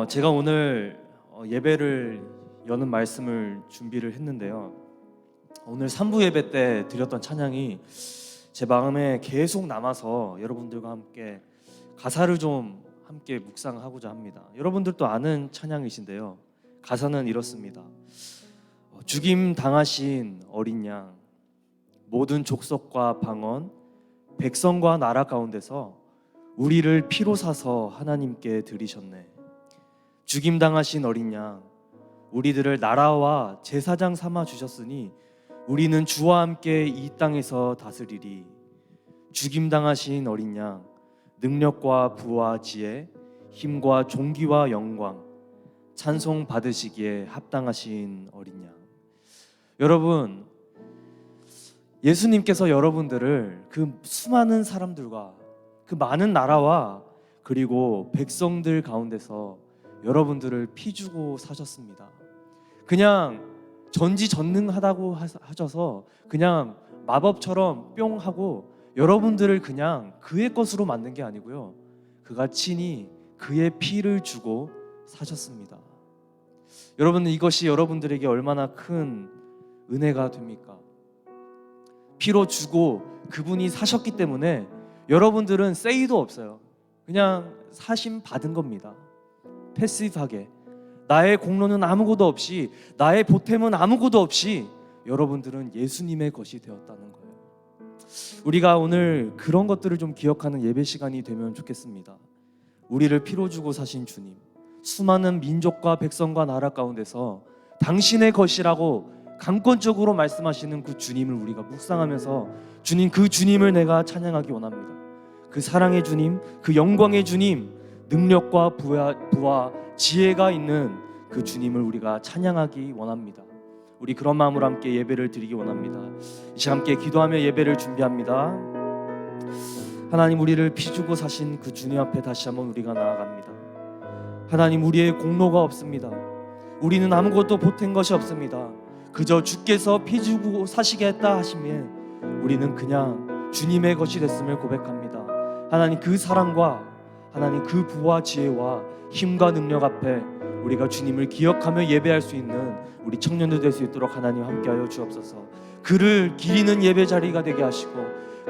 제가 오늘 예배를 여는 말씀을 준비를 했는데요. 오늘 3부 예배 때 드렸던 찬양이 제 마음에 계속 남아서 여러분들과 함께 가사를 좀 함께 묵상하고자 합니다. 여러분들도 아는 찬양이신데요. 가사는 이렇습니다. 죽임 당하신 어린 양, 모든 족속과 방언, 백성과 나라 가운데서 우리를 피로 사서 하나님께 드리셨네. 죽임 당하신 어린 양, 우리들을 나라와 제사장 삼아 주셨으니 우리는 주와 함께 이 땅에서 다스리리. 죽임 당하신 어린 양, 능력과 부와 지혜, 힘과 존귀와 영광, 찬송 받으시기에 합당하신 어린 양. 여러분, 예수님께서 여러분들을 그 수많은 사람들과 그 많은 나라와 그리고 백성들 가운데서 여러분들을 피 주고 사셨습니다. 그냥 전지전능하다고 하셔서 그냥 마법처럼 뿅 하고 여러분들을 그냥 그의 것으로 만든 게 아니고요, 그가 친히 그의 피를 주고 사셨습니다. 여러분, 이것이 여러분들에게 얼마나 큰 은혜가 됩니까? 피로 주고 그분이 사셨기 때문에 여러분들은 세이도 없어요. 그냥 사심 받은 겁니다. 패시브하게 나의 공로는 아무것도 없이, 나의 보탬은 아무것도 없이 여러분들은 예수님의 것이 되었다는 거예요. 우리가 오늘 그런 것들을 좀 기억하는 예배 시간이 되면 좋겠습니다. 우리를 피로 주고 사신 주님, 수많은 민족과 백성과 나라 가운데서 당신의 것이라고 강권적으로 말씀하시는 그 주님을 우리가 묵상하면서 주님, 그 주님을 내가 찬양하기 원합니다. 그 사랑의 주님, 그 영광의 주님, 능력과 부와 지혜가 있는 그 주님을 우리가 찬양하기 원합니다. 우리 그런 마음으로 함께 예배를 드리기 원합니다. 이 시간 함께 기도하며 예배를 준비합니다. 하나님, 우리를 피 주고 사신 그 주님 앞에 다시 한번 우리가 나아갑니다. 하나님, 우리의 공로가 없습니다. 우리는 아무것도 보탠 것이 없습니다. 그저 주께서 피 주고 사시겠다 하시며 우리는 그냥 주님의 것이 됐음을 고백합니다. 하나님, 그 사랑과 하나님 그 부와 지혜와 힘과 능력 앞에 우리가 주님을 기억하며 예배할 수 있는 우리 청년들 될 수 있도록 하나님 함께하여 주옵소서. 그를 기리는 예배 자리가 되게 하시고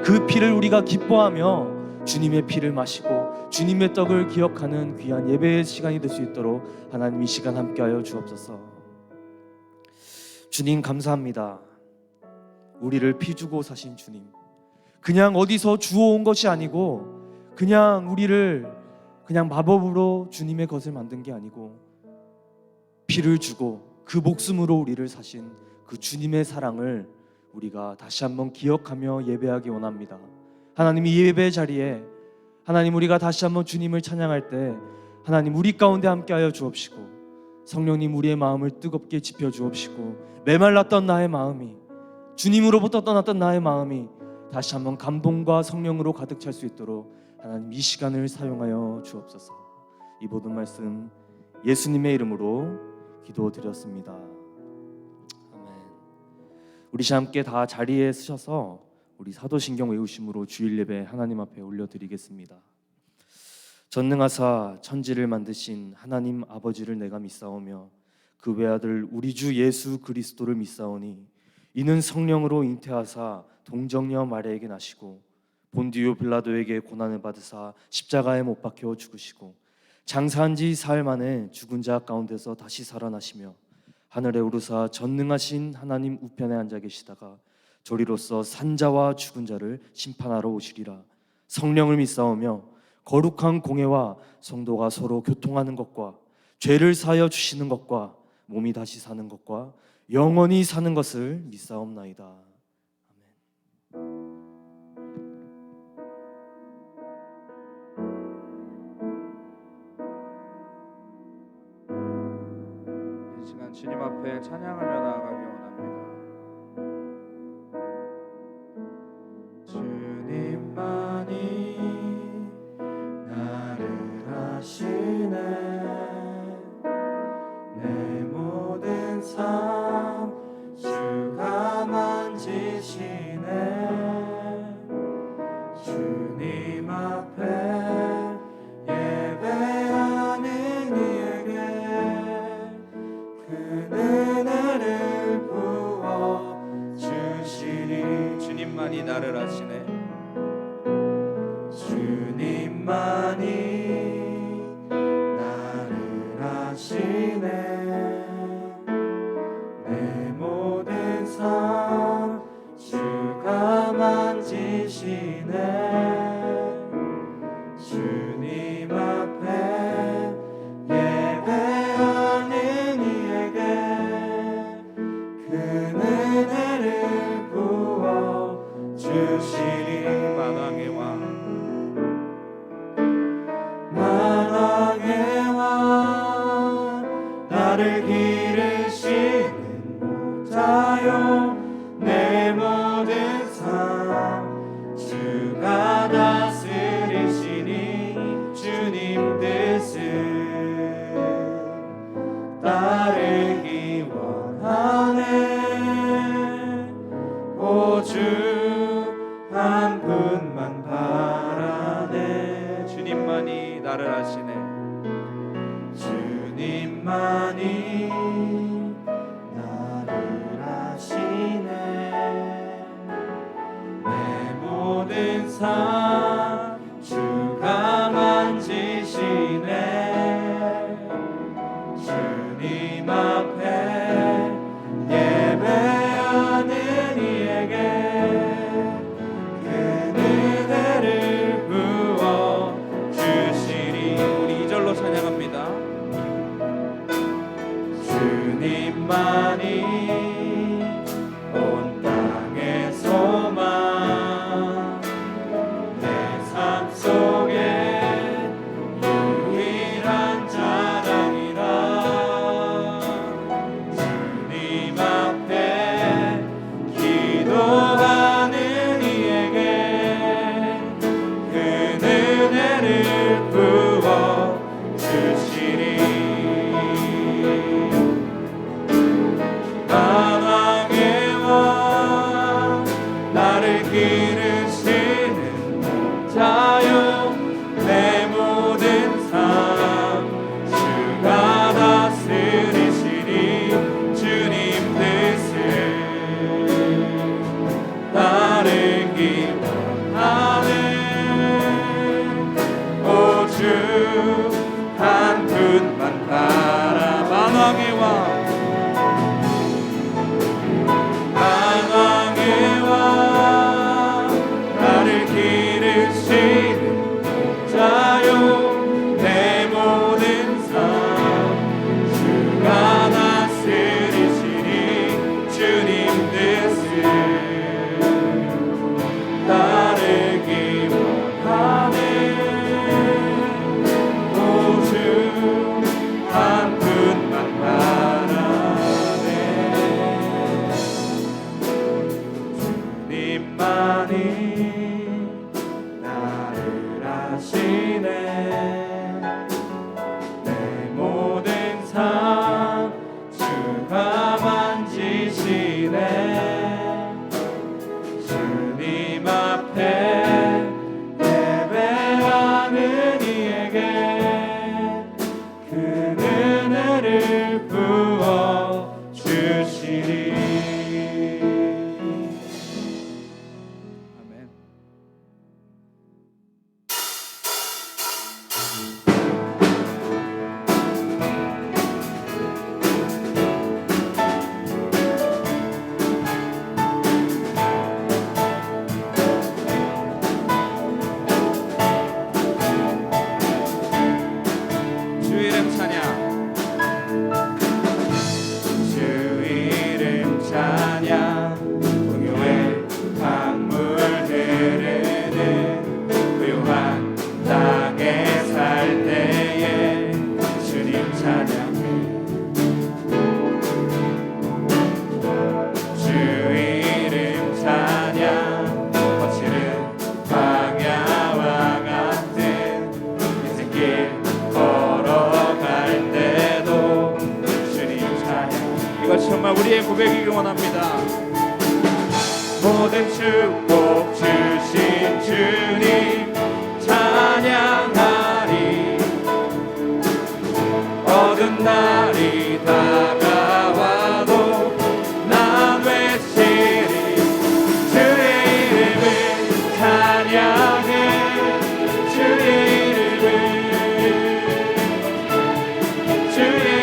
그 피를 우리가 기뻐하며 주님의 피를 마시고 주님의 떡을 기억하는 귀한 예배의 시간이 될 수 있도록 하나님 이 시간 함께하여 주옵소서. 주님, 감사합니다. 우리를 피 주고 사신 주님, 그냥 어디서 주워온 것이 아니고 그냥 우리를 그냥 마법으로 주님의 것을 만든 게 아니고 피를 주고 그 목숨으로 우리를 사신 그 주님의 사랑을 우리가 다시 한번 기억하며 예배하기 원합니다. 하나님, 이 예배 자리에 하나님 우리가 다시 한번 주님을 찬양할 때 하나님 우리 가운데 함께하여 주옵시고, 성령님 우리의 마음을 뜨겁게 지펴 주옵시고, 메말랐던 나의 마음이, 주님으로부터 떠났던 나의 마음이 다시 한번 감동과 성령으로 가득 찰 수 있도록 하나님 이 시간을 사용하여 주옵소서. 이 모든 말씀 예수님의 이름으로 기도드렸습니다. 아멘. 우리 함께 다 자리에 서셔서 우리 사도신경 외우심으로 주일 예배 하나님 앞에 올려드리겠습니다. 전능하사 천지를 만드신 하나님 아버지를 내가 믿사오며 그 외아들 우리 주 예수 그리스도를 믿사오니 이는 성령으로 잉태하사 동정녀 마리아에게 나시고 본디오 빌라도에게 고난을 받으사 십자가에 못 박혀 죽으시고 장사한 지 사흘 만에 죽은 자 가운데서 다시 살아나시며 하늘에 오르사 전능하신 하나님 우편에 앉아 계시다가 저리로서 산자와 죽은 자를 심판하러 오시리라. 성령을 믿사오며 거룩한 공회와 성도가 서로 교통하는 것과 죄를 사하여 주시는 것과 몸이 다시 사는 것과 영원히 사는 것을 믿사옵나이다. 아멘. 이 시간 주님 앞에 찬양하며 나아가기 원합니다. 주님만이 나를 아시네. 내 모든 삶 주가 만지시네. 주님 앞에 예배하는 이유 하시네. 내 모든 삶 주가 만지시네. 주님 앞에 예배하는 이에게 큰 은혜를 부어 주시리. 만왕의 왕 만왕의 왕 나를 기르시는 목자요. 내 모든 삶 주가 다스리시니 주님 뜻을 따르기 원하네. 오주 한 분만 바라네. 주님만이 나를 아시네. 주님만이 나를 아시네. 내 모든 삶 주가 만지시네. 주님 앞에 예배하는 이에게 큰 은혜를 부어 주시리. 우리 2절로 찬양합니다. 주님만이 온 땅의 소망. 내 삶 속에 유일한 자랑이라. 주님 앞에 기도하는 이에게 큰 은혜를 부어 주시리. 만왕의 왕 나를 기르시는 목자요. 내 모든 삶 주가 다스리시니 주님 뜻을 따르기 원하네. 오주 한 분만 바라. 만왕의 왕 만왕의 왕 나를 기르시는 목자요. 내 모든 삶 주가 다스리시니 주님 뜻을 따르기 원하네. 오주 한 분만 바라네. 주님만이 나를 아시네. 내 모든 삶 주가 만지시네. 주님 앞에 예배하는 이에게 큰 은혜를 부어 주시리. 아멘. 주 이름 찬양. 주 이름 찬양. 풍요의 강물 흐르는 고요한 땅에 살 때에 주님 찬양해. 주 이름 찬양. 거칠은 광야와 같은 인생길 걸어갈 때도 주님 찬양. 이것 정말 우리의 고백이길 원합니다. 모든 축복 주신 주님 찬양하리. 어두운 날이 다가와도 난 외치리. 주의 이름을 찬양해. 주의 이름을 주의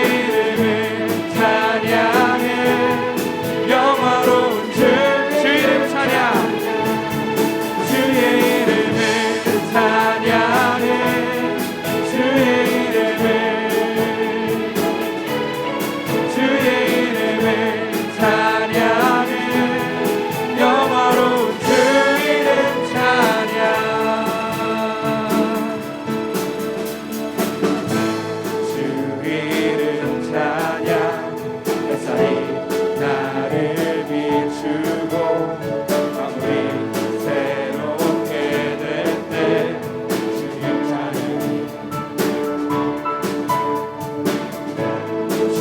이름 찬양 햇살이 나를 비추고 아무리 새롭게 될 때 주님 찬양 주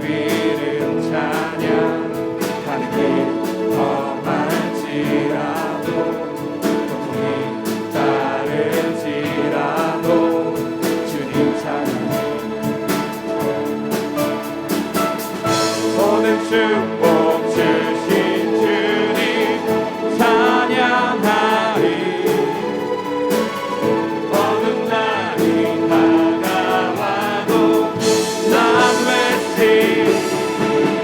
이름 찬양 가는 길 험할지라도 고통이 따를지라도 주님 찬양 모든 축복 주신 주님 찬양하리 어느 날이 다가와도 난 외치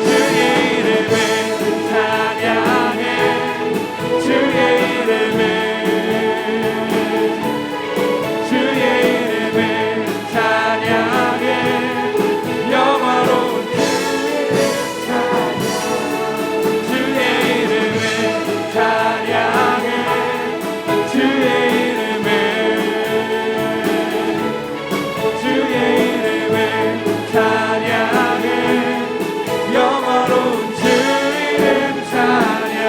주의 이름을 찬양해 주의 이름을 찬양해 영화로운 주의 이름을 찬양해 주의 이름을 찬양해 영화로운 주 이름 찬양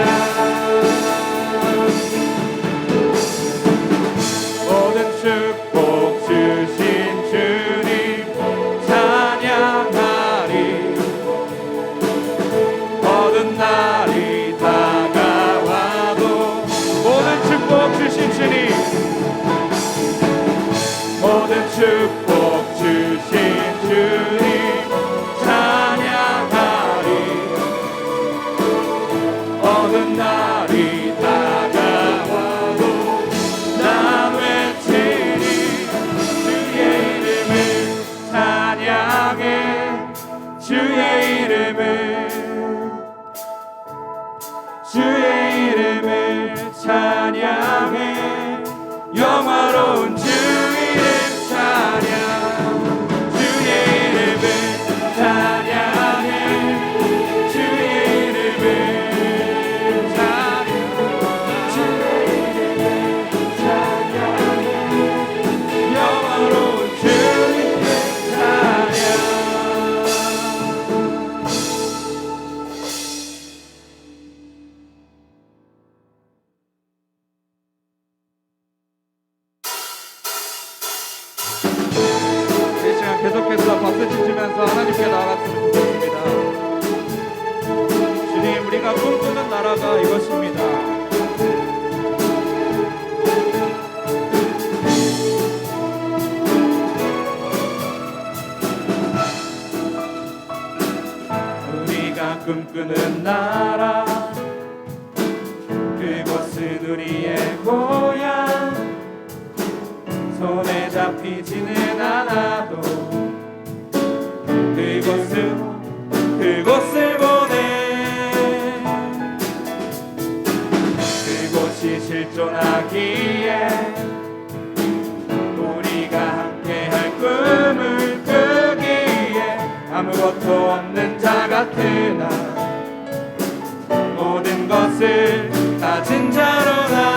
모든 축복 주신 주님 찬양하리 어두운 날이 다가와도 모든 축복 주신 주님 모든 축복 주신 주님 찬양하리 어두운 날이 다가와도 난 외치리 주의 이름을 찬양해 주의 이름을 찬양해 영화로운 주 이름 찬양 주의 이름을 찬양해 주의 이름을 찬양 주의 이름을 찬양해 영화로운 주 이름 찬양 이 시간 계속해서 박수 치시면서 하나님께 나아갔으면 좋겠습니다. 주님, 우리가 꿈꾸는 나라가 이것입니다. 우리가 꿈꾸는 나라 그곳은 우리의 고향 손에 잡히지는 않아도 그곳을 보내 그곳이 실존하기에 우리가 함께할 꿈을 꾸기에 아무것도 없는 자 같으나 모든 것을 가진 자로나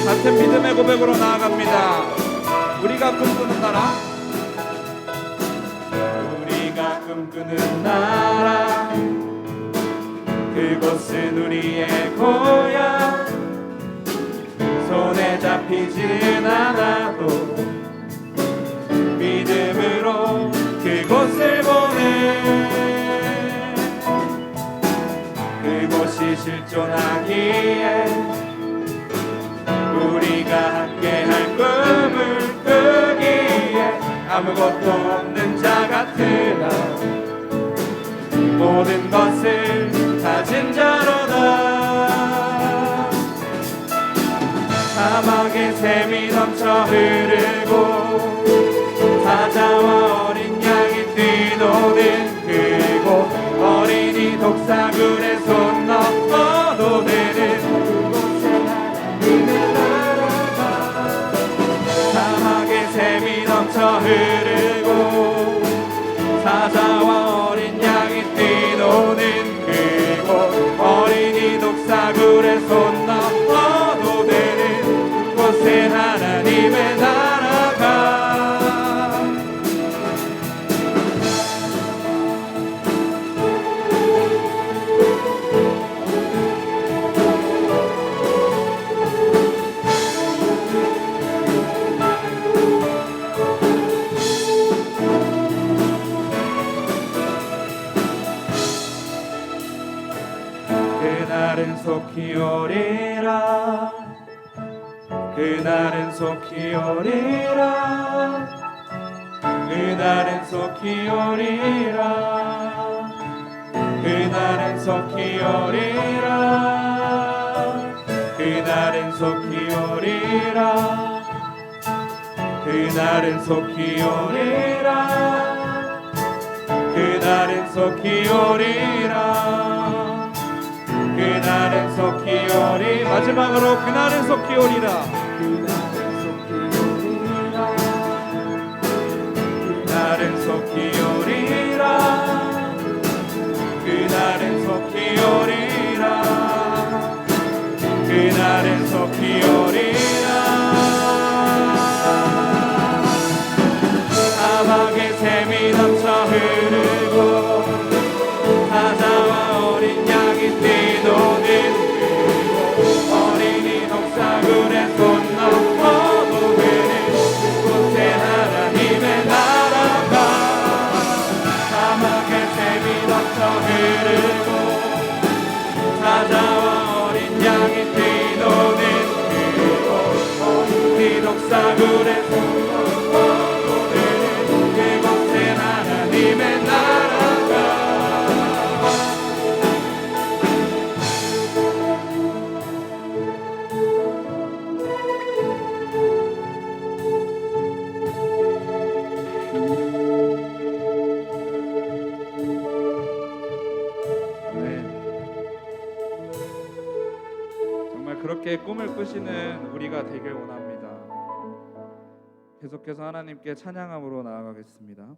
같은 믿음의 고백으로 나아갑니다. 우리가 꿈꾸는 나라 우리가 꿈꾸는 나라 그곳은 우리의 고향 손에 잡히지는 않아도 믿음으로 그곳을 보내 그곳이 실존하기에 우리가 함께할 꿈을 꾸기에 아무것도 없는 자 같으나 모든 것을 가진 자로다 사막에 샘이 넘쳐 흐르고 사자와 어린 양이 뛰노는 그곳 어린이 독사굴에 손 넣어도 되는 그곳에 하나님의 나라가 사막에 샘이 넘쳐 흐르고 사자와 어린 양이 뛰노는 그곳 어린이 독사굴에 손 넘어도 되는 그곳에 하나님의 나라가 그날은 속히 오리라 그날은 속히 오리라 그날은 속히 오리라 그날은 속히 오리라 그날은 속히 오리라 그날은 속히 오리라 그날은 속히 오리라 그날은 속히 오리 마지막으로 그날은 속히 오리라 그날은 속히 오리라 그날은 속히 오리라 그날은 속히 오리라 그날은 속히 오리라 사막에 샘이 넘쳐 흐르고 사자와 어린 양이 뛰노는 그곳 어린이 독사굴에 손 넘어도 되는 그곳에 하나님의 나라가 사막에 샘이 넘쳐 흐르고 사자와 어린 양이 뛰노는 그곳 어린이 독사굴에 손 넘어도 되는 그곳에 하나님의 나라가 정말 그렇게 꿈을 꾸시는 우리가 되길 원합니다. 계속해서 하나님께 찬양함으로 나아가겠습니다.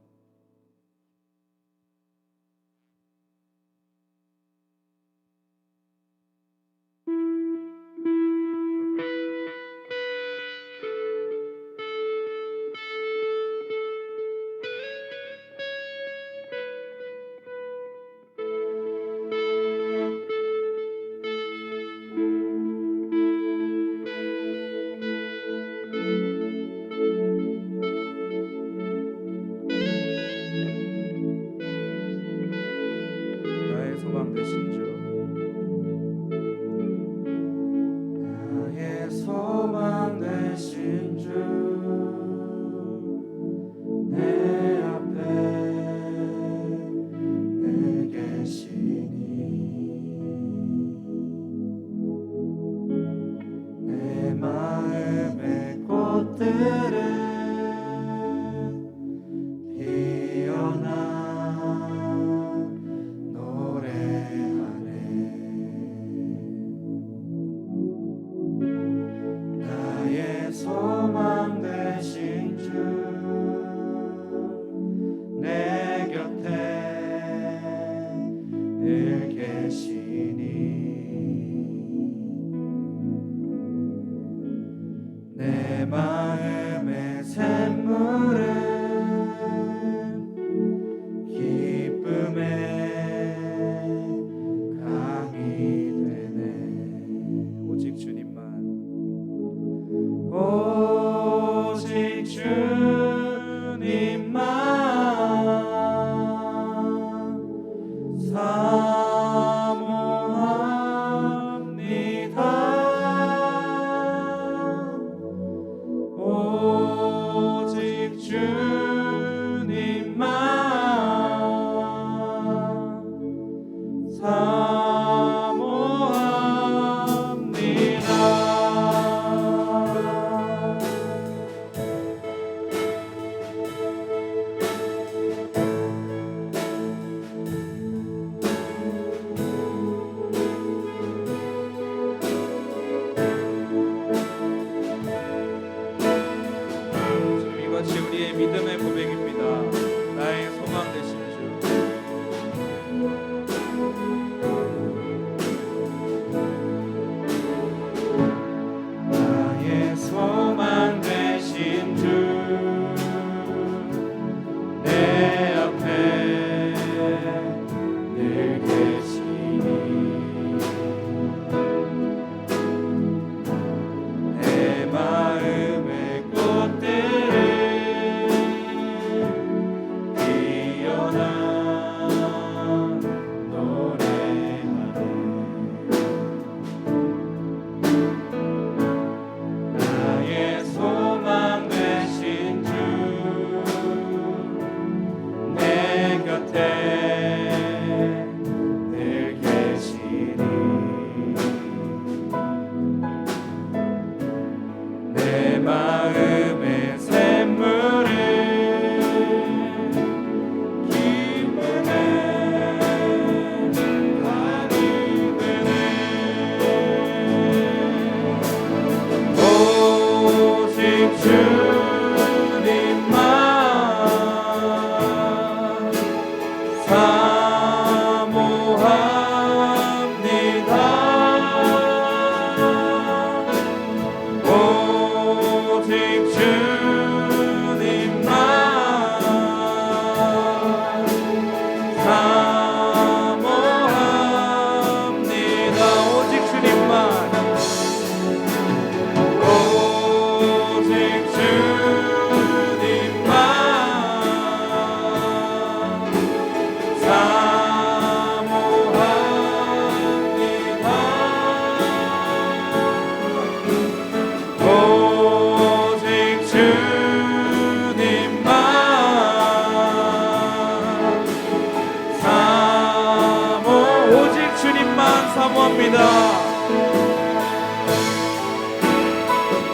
사모합니다.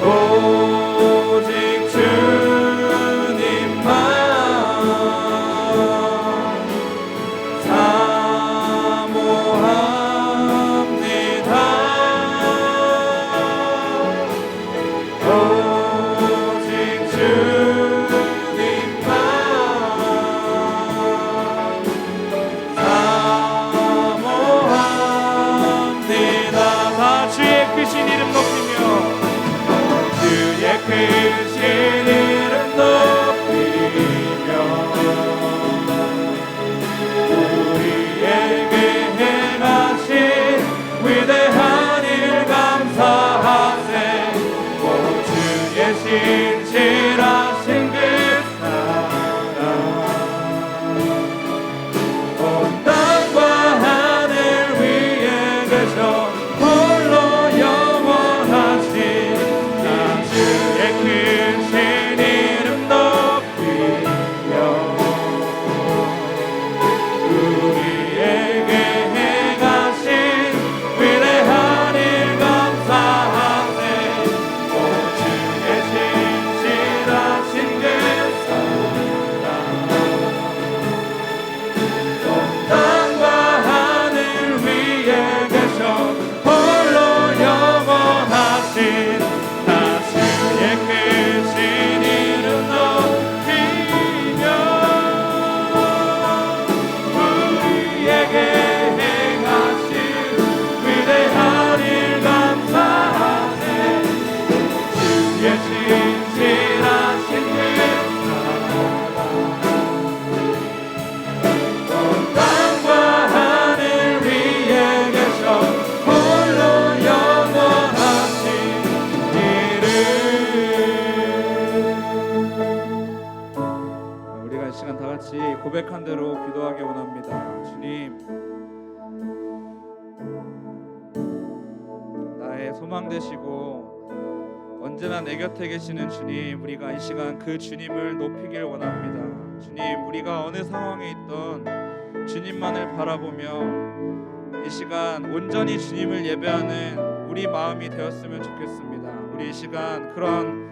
오직 주님만 사모합니다. 오직 주님만 사모합니다. 다 주의 크신 이름 높이며 주의 크신 이름 높이며 우리에게 행하신 위대한 일 감사하세. 오 주의 신실하신 그 사랑 온 땅과 하늘 위에 계셔 홀로 영원하신 나 주의 크신 이름 높이며 우리에게 행하신 위대한 일 감사하세. 오 주의 신실하신 그 사랑 온 땅과 하늘 위에 계셔 홀로 영원하신 나 주의 크신 이름 높이며 우리에게 행하신 위대한 일 감사하세. 주의 신실하신 그 온 땅과 하늘 위에 계셔 홀로 영원하신 이름. 우리가 이 시간 다 같이 고백한 대로 기도하기 원합니다. 주님, 나의 소망 되시고 언제나 내 곁에 계시는 주님, 우리가 이 시간 그 주님을 높이길 원합니다. 주님, 우리가 어느 상황에 있던 주님만을 바라보며 이 시간 온전히 주님을 예배하는 우리 마음이 되었으면 좋겠습니다. 우리 이 시간 그런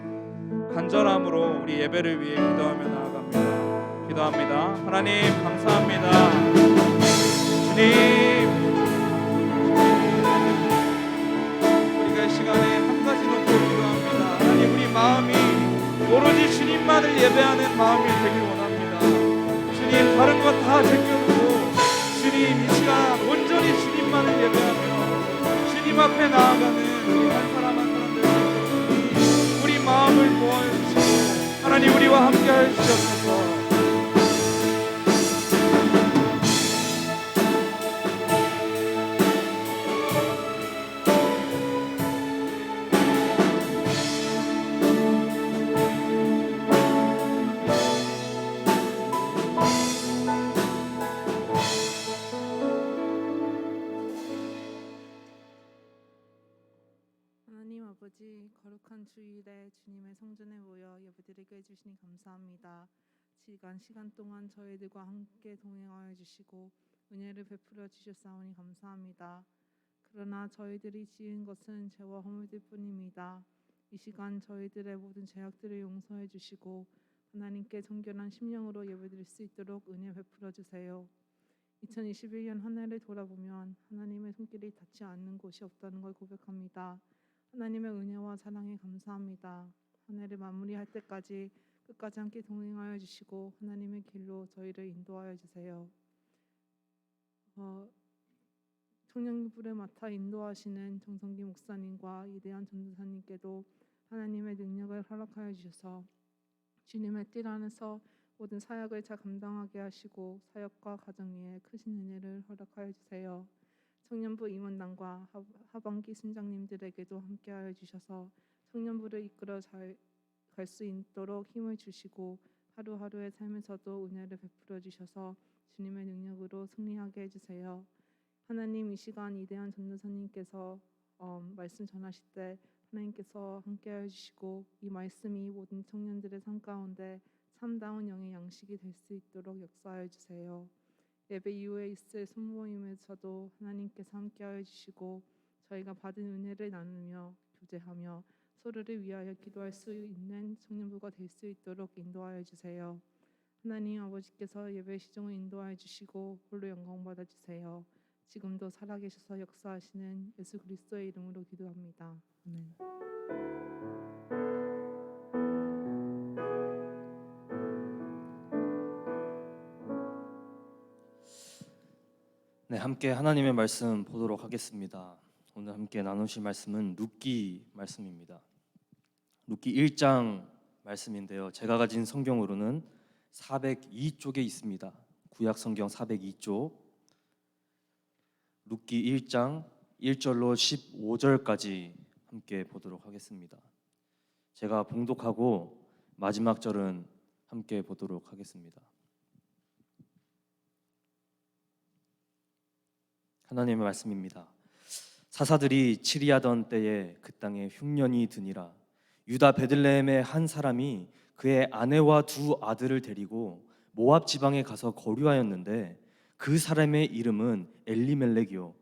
간절함으로 우리 예배를 위해 기도하며 나아갑니다. 기도합니다. 하나님 감사합니다. 주님, 우리가 이 시간에 한 가지 놓고 기도합니다. 하나님, 우리 마음이 오로지 주님만을 예배하는 마음이 되길 원합니다. 주님, 다른 것 다 제껴두고 주님, 이 시간 온전히 주님만을 예배하며 주님 앞에 나아가는 우리 한 사람 한 사람 될 수 있도록 우리 마음을 모아주시고 하나님 우리와 함께 하여 주시옵소서. 하나님 아버지, 거룩한 주일에 주님의 성전에 모여 예배드리게 해주시니 감사합니다. 시간 동안 저희들과 함께 동행하여 주시고 은혜를 베풀어 주셨사오니 감사합니다. 그러나 저희들이 지은 것은 죄와 허물들 뿐입니다. 이 시간 저희들의 모든 죄악들을 용서해 주시고 하나님께 정결한 심령으로 예배드릴 수 있도록 은혜 베풀어 주세요. 2021년 한 해를 돌아보면 하나님의 손길이 닿지 않는 곳이 없다는 걸 고백합니다. 하나님의 은혜와 사랑에 감사합니다. 한 해를 마무리할 때까지 끝까지 함께 동행하여 주시고 하나님의 길로 저희를 인도하여 주세요. 청년부를 맡아 인도하시는 정성기 목사님과 이대한 전도사님께도 하나님의 능력을 허락하여 주셔서 주님의 뜰 안에서 모든 사역을 잘 감당하게 하시고 사역과 가정 위에 크신 은혜를 허락하여 주세요. 청년부 임원단과 하반기 순장님들에게도 함께하여 주셔서 청년부를 이끌어 잘 갈 수 있도록 힘을 주시고 하루하루의 삶에서도 은혜를 베풀어 주셔서 주님의 능력으로 승리하게 해주세요. 하나님, 이 시간 이대한 전도사님께서 말씀 전하실 때 하나님께서 함께하여 주시고 이 말씀이 모든 청년들의 삶 가운데 참다운 영의 양식이 될 수 있도록 역사하여 주세요. 예배 이후에 있을 손모임에서도 하나님께서 함께하여 주시고 저희가 받은 은혜를 나누며 교제하며 서로를 위하여 기도할 수 있는 청년부가 될 수 있도록 인도하여 주세요. 하나님 아버지께서 예배 시종을 인도하여 주시고 홀로 영광 받아 주세요. 지금도 살아계셔서 역사하시는 예수 그리스도의 이름으로 기도합니다. 아멘. 네, 함께 하나님의 말씀 보도록 하겠습니다. 오늘 함께 나누실 말씀은 룻기 말씀입니다. 룻기 1장 말씀인데요. 제가 가진 성경으로는 402쪽에 있습니다. 구약 성경 402쪽. 룻기 1장 1절로 15절까지 함께 보도록 하겠습니다. 제가 봉독하고 마지막 절은 함께 보도록 하겠습니다. 하나님의 말씀입니다. 사사들이 치리하던 때에 그 땅에 흉년이 드니라. 유다 베들레헴의 한 사람이 그의 아내와 두 아들을 데리고 모압 지방에 가서 거류하였는데 그 사람의 이름은 엘리멜렉이요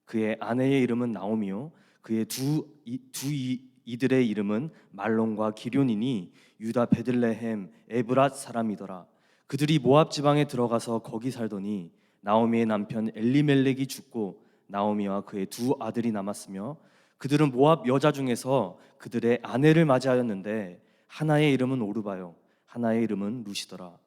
그의 아내의 이름은 나오미요 그의 두 이들의 이름은 말론과 기럐이니 유다 베들레헴 에브랏 사람이더라. 그들이 모압 지방에 들어가서 거기 살더니 나오미의 남편 엘리멜렉이 죽고 나오미와 그의 두 아들이 남았으며 그들은 모압 여자 중에서 그들의 아내를 맞이하였는데 하나의 이름은 오르바요 하나의 이름은 룻이더라.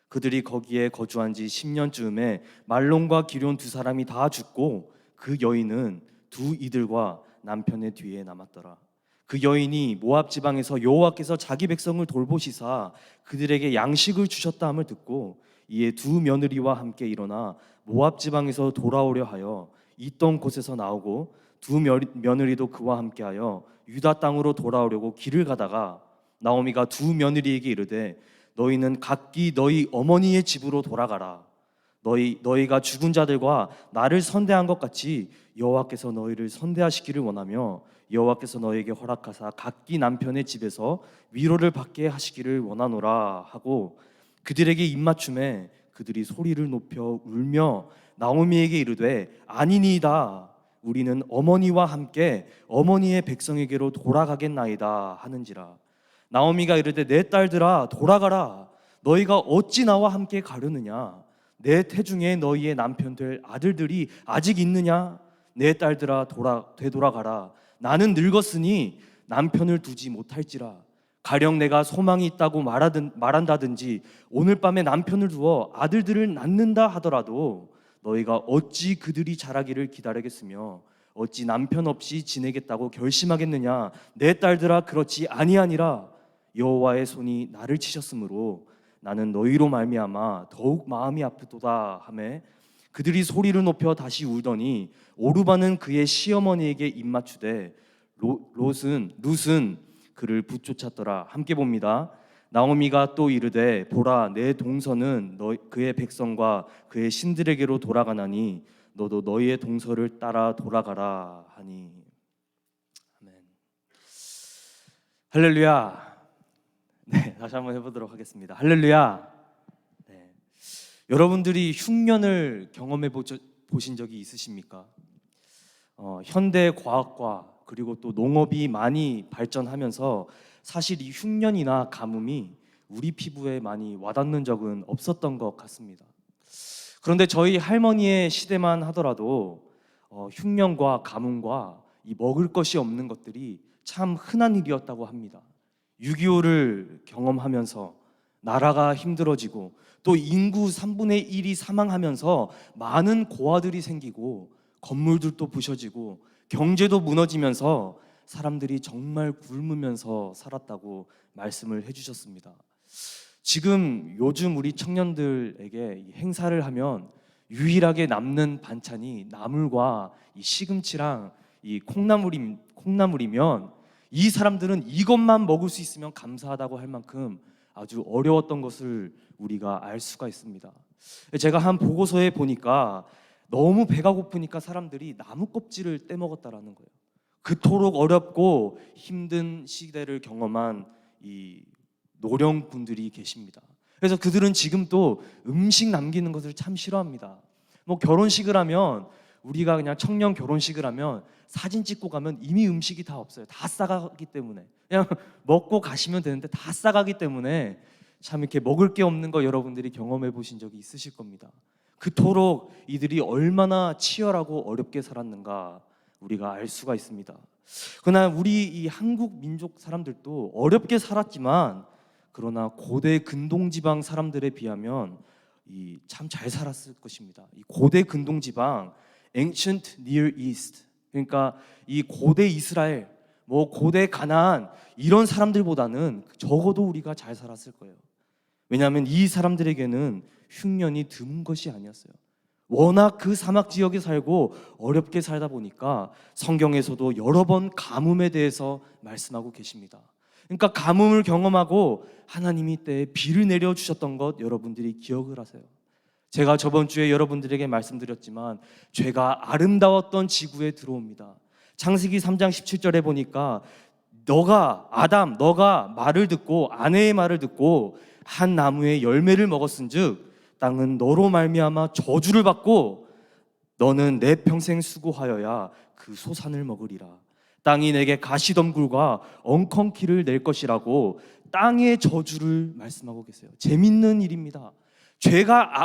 그들이 거기에 거주한 지 10년쯤에 말론과 기럐 두 사람이 다 죽고 그 여인은 두 이들과 남편의 뒤에 남았더라. 그 여인이 모압 지방에서 여호와께서 자기 백성을 돌보시사 그들에게 양식을 주셨다 함을 듣고 이에 두 며느리와 함께 일어나 모압 지방에서 돌아오려 하여 있던 곳에서 나오고 두 며느리도 그와 함께하여 유다 땅으로 돌아오려고 길을 가다가 나오미가 두 며느리에게 이르되 너희는 각기 너희 어머니의 집으로 돌아가라. 너희가 죽은 자들과 나를 선대한 것 같이 여호와께서 너희를 선대하시기를 원하며 여호와께서 너희에게 허락하사 각기 남편의 집에서 위로를 받게 하시기를 원하노라 하고 그들에게 입맞춤에 그들이 소리를 높여 울며 나오미에게 이르되 아니니이다. 우리는 어머니와 함께 어머니의 백성에게로 돌아가겠나이다 하는지라. 나오미가 이르되 내 딸들아 돌아가라. 너희가 어찌 나와 함께 가려느냐. 내 태중에 너희의 남편 될 아들들이 아직 있느냐. 내 딸들아 되돌아가라. 나는 늙었으니 남편을 두지 못할지라. 가령 내가 소망이 있다고 말한다든지 오늘 밤에 남편을 두어 아들들을 낳는다 하더라도 너희가 어찌 그들이 자라기를 기다리겠으며 어찌 남편 없이 지내겠다고 결심하겠느냐. 내 딸들아 그렇지 아니하니라. 여호와의 손이 나를 치셨으므로 나는 너희로 말미암아 더욱 마음이 아프도다 하매 그들이 소리를 높여 다시 울더니 오르바는 그의 시어머니에게 입맞추되 룻은 그를 붙쫓았더라. 함께 봅니다. 나오미가 또 이르되 보라 내 동서는 그의 백성과 그의 신들에게로 돌아가나니 너도 너희의 동서를 따라 돌아가라 하니. 아멘. 할렐루야. 네, 다시 한번 해보도록 하겠습니다. 할렐루야. 네. 여러분들이 흉년을 경험해 보신 적이 있으십니까? 현대 과학과 그리고 또 농업이 많이 발전하면서 사실 이 흉년이나 가뭄이 우리 피부에 많이 와닿는 적은 없었던 것 같습니다. 그런데 저희 할머니의 시대만 하더라도 흉년과 가뭄과 이 먹을 것이 없는 것들이 참 흔한 일이었다고 합니다. 6.25를 경험하면서 나라가 힘들어지고 또 인구 3분의 1이 사망하면서 많은 고아들이 생기고 건물들도 부셔지고 경제도 무너지면서 사람들이 정말 굶으면서 살았다고 말씀을 해주셨습니다. 지금 요즘 우리 청년들에게 이 행사를 하면 유일하게 남는 반찬이 나물과 이 시금치랑 이 콩나물이면 이 사람들은 이것만 먹을 수 있으면 감사하다고 할 만큼 아주 어려웠던 것을 우리가 알 수가 있습니다. 제가 한 보고서에 보니까 너무 배가 고프니까 사람들이 나무 껍질을 떼먹었다라는 거예요. 그토록 어렵고 힘든 시대를 경험한 이 노령분들이 계십니다. 그래서 그들은 지금도 음식 남기는 것을 참 싫어합니다. 뭐 결혼식을 하면 우리가 그냥 청년 결혼식을 하면 사진 찍고 가면 이미 음식이 다 없어요. 다 싸가기 때문에 그냥 먹고 가시면 되는데 다 싸가기 때문에 참 이렇게 먹을 게 없는 거 여러분들이 경험해 보신 적이 있으실 겁니다. 그토록 이들이 얼마나 치열하고 어렵게 살았는가 우리가 알 수가 있습니다. 그러나 우리 이 한국 민족 사람들도 어렵게 살았지만 그러나 고대 근동지방 사람들에 비하면 참 잘 살았을 것입니다. 이 고대 근동지방 Ancient Near East, 그러니까 이 고대 이스라엘, 뭐 고대 가나안 이런 사람들보다는 적어도 우리가 잘 살았을 거예요. 왜냐하면 이 사람들에게는 흉년이 드문 것이 아니었어요. 워낙 그 사막 지역에 살고 어렵게 살다 보니까 성경에서도 여러 번 가뭄에 대해서 말씀하고 계십니다. 그러니까 가뭄을 경험하고 하나님이 때에 비를 내려주셨던 것 여러분들이 기억을 하세요. 제가 저번 주에 여러분들에게 말씀드렸지만 죄가 아름다웠던 지구에 들어옵니다. 창세기 3장 17절에 보니까 너가 말을 듣고 아내의 말을 듣고 한 나무의 열매를 먹었은즉 땅은 너로 말미암아 저주를 받고 너는 내 평생 수고하여야 그 소산을 먹으리라. 땅이 내게 가시덤굴과 엉겅퀴를 낼 것이라고 땅의 저주를 말씀하고 계세요. 재밌는 일입니다.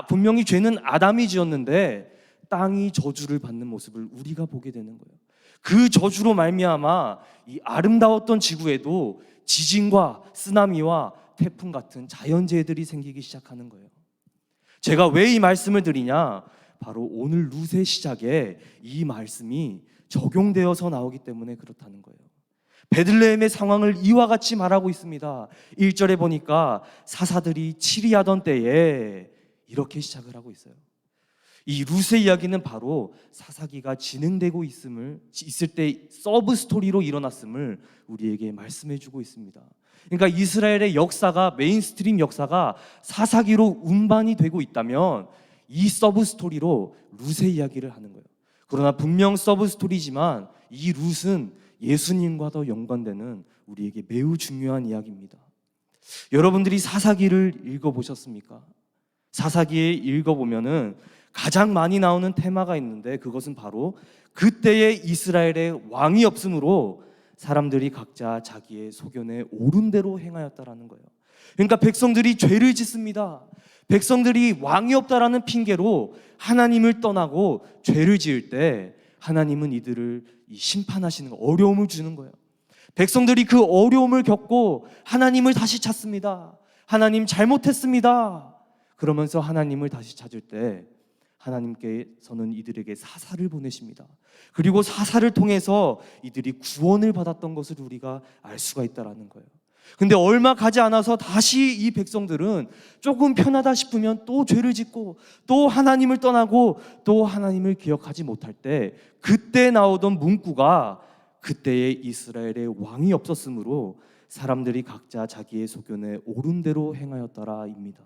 분명히 죄는 아담이 지었는데 땅이 저주를 받는 모습을 우리가 보게 되는 거예요. 그 저주로 말미암아 이 아름다웠던 지구에도 지진과 쓰나미와 태풍 같은 자연재해들이 생기기 시작하는 거예요. 제가 왜 이 말씀을 드리냐? 바로 오늘 룻의 시작에 이 말씀이 적용되어서 나오기 때문에 그렇다는 거예요. 베들레헴의 상황을 이와 같이 말하고 있습니다. 1절에 보니까 사사들이 치리하던 때에 이렇게 시작을 하고 있어요. 이 룻의 이야기는 바로 사사기가 진행되고 있을 때 서브 스토리로 일어났음을 우리에게 말씀해 주고 있습니다. 그러니까 이스라엘의 역사가 메인스트림 역사가 사사기로 운반이 되고 있다면 이 서브 스토리로 룻의 이야기를 하는 거예요. 그러나 분명 서브 스토리지만 이 룻은 예수님과도 연관되는 우리에게 매우 중요한 이야기입니다. 여러분들이 사사기를 읽어보셨습니까? 사사기에 읽어보면은 가장 많이 나오는 테마가 있는데 그것은 바로 그때의 이스라엘의 왕이 없으므로 사람들이 각자 자기의 소견에 옳은 대로 행하였다라는 거예요. 그러니까 백성들이 죄를 짓습니다. 백성들이 왕이 없다라는 핑계로 하나님을 떠나고 죄를 지을 때 하나님은 이들을 심판하시는 거, 어려움을 주는 거예요. 백성들이 그 어려움을 겪고 하나님을 다시 찾습니다. 하나님 잘못했습니다. 그러면서 하나님을 다시 찾을 때 하나님께서는 이들에게 사사를 보내십니다. 그리고 사사를 통해서 이들이 구원을 받았던 것을 우리가 알 수가 있다는 거예요. 근데 얼마 가지 않아서 다시 이 백성들은 조금 편하다 싶으면 또 죄를 짓고 또 하나님을 떠나고 또 하나님을 기억하지 못할 때 그때 나오던 문구가 그때의 이스라엘의 왕이 없었으므로 사람들이 각자 자기의 소견에 옳은 대로 행하였더라입니다.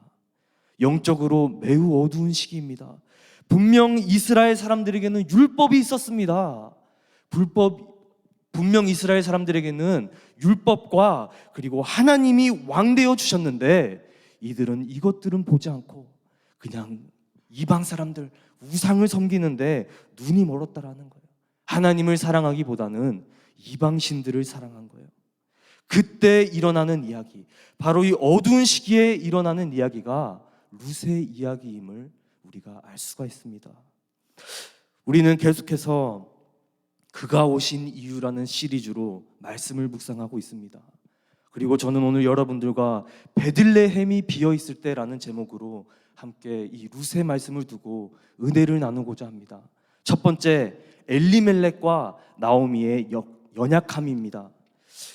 영적으로 매우 어두운 시기입니다. 분명 이스라엘 사람들에게는 율법이 있었습니다. 분명 이스라엘 사람들에게는 율법과 그리고 하나님이 왕 되어 주셨는데 이들은 이것들은 보지 않고 그냥 이방 사람들 우상을 섬기는데 눈이 멀었다라는 거예요. 하나님을 사랑하기보다는 이방 신들을 사랑한 거예요. 그때 일어나는 이야기, 바로 이 어두운 시기에 일어나는 이야기가 룻의 이야기임을 우리가 알 수가 있습니다. 우리는 계속해서 그가 오신 이유라는 시리즈로 말씀을 묵상하고 있습니다. 그리고 저는 오늘 여러분들과 베들레헴이 비어있을 때라는 제목으로 함께 이 룻의 말씀을 두고 은혜를 나누고자 합니다. 첫 번째, 엘리멜렉과 나오미의 연약함입니다.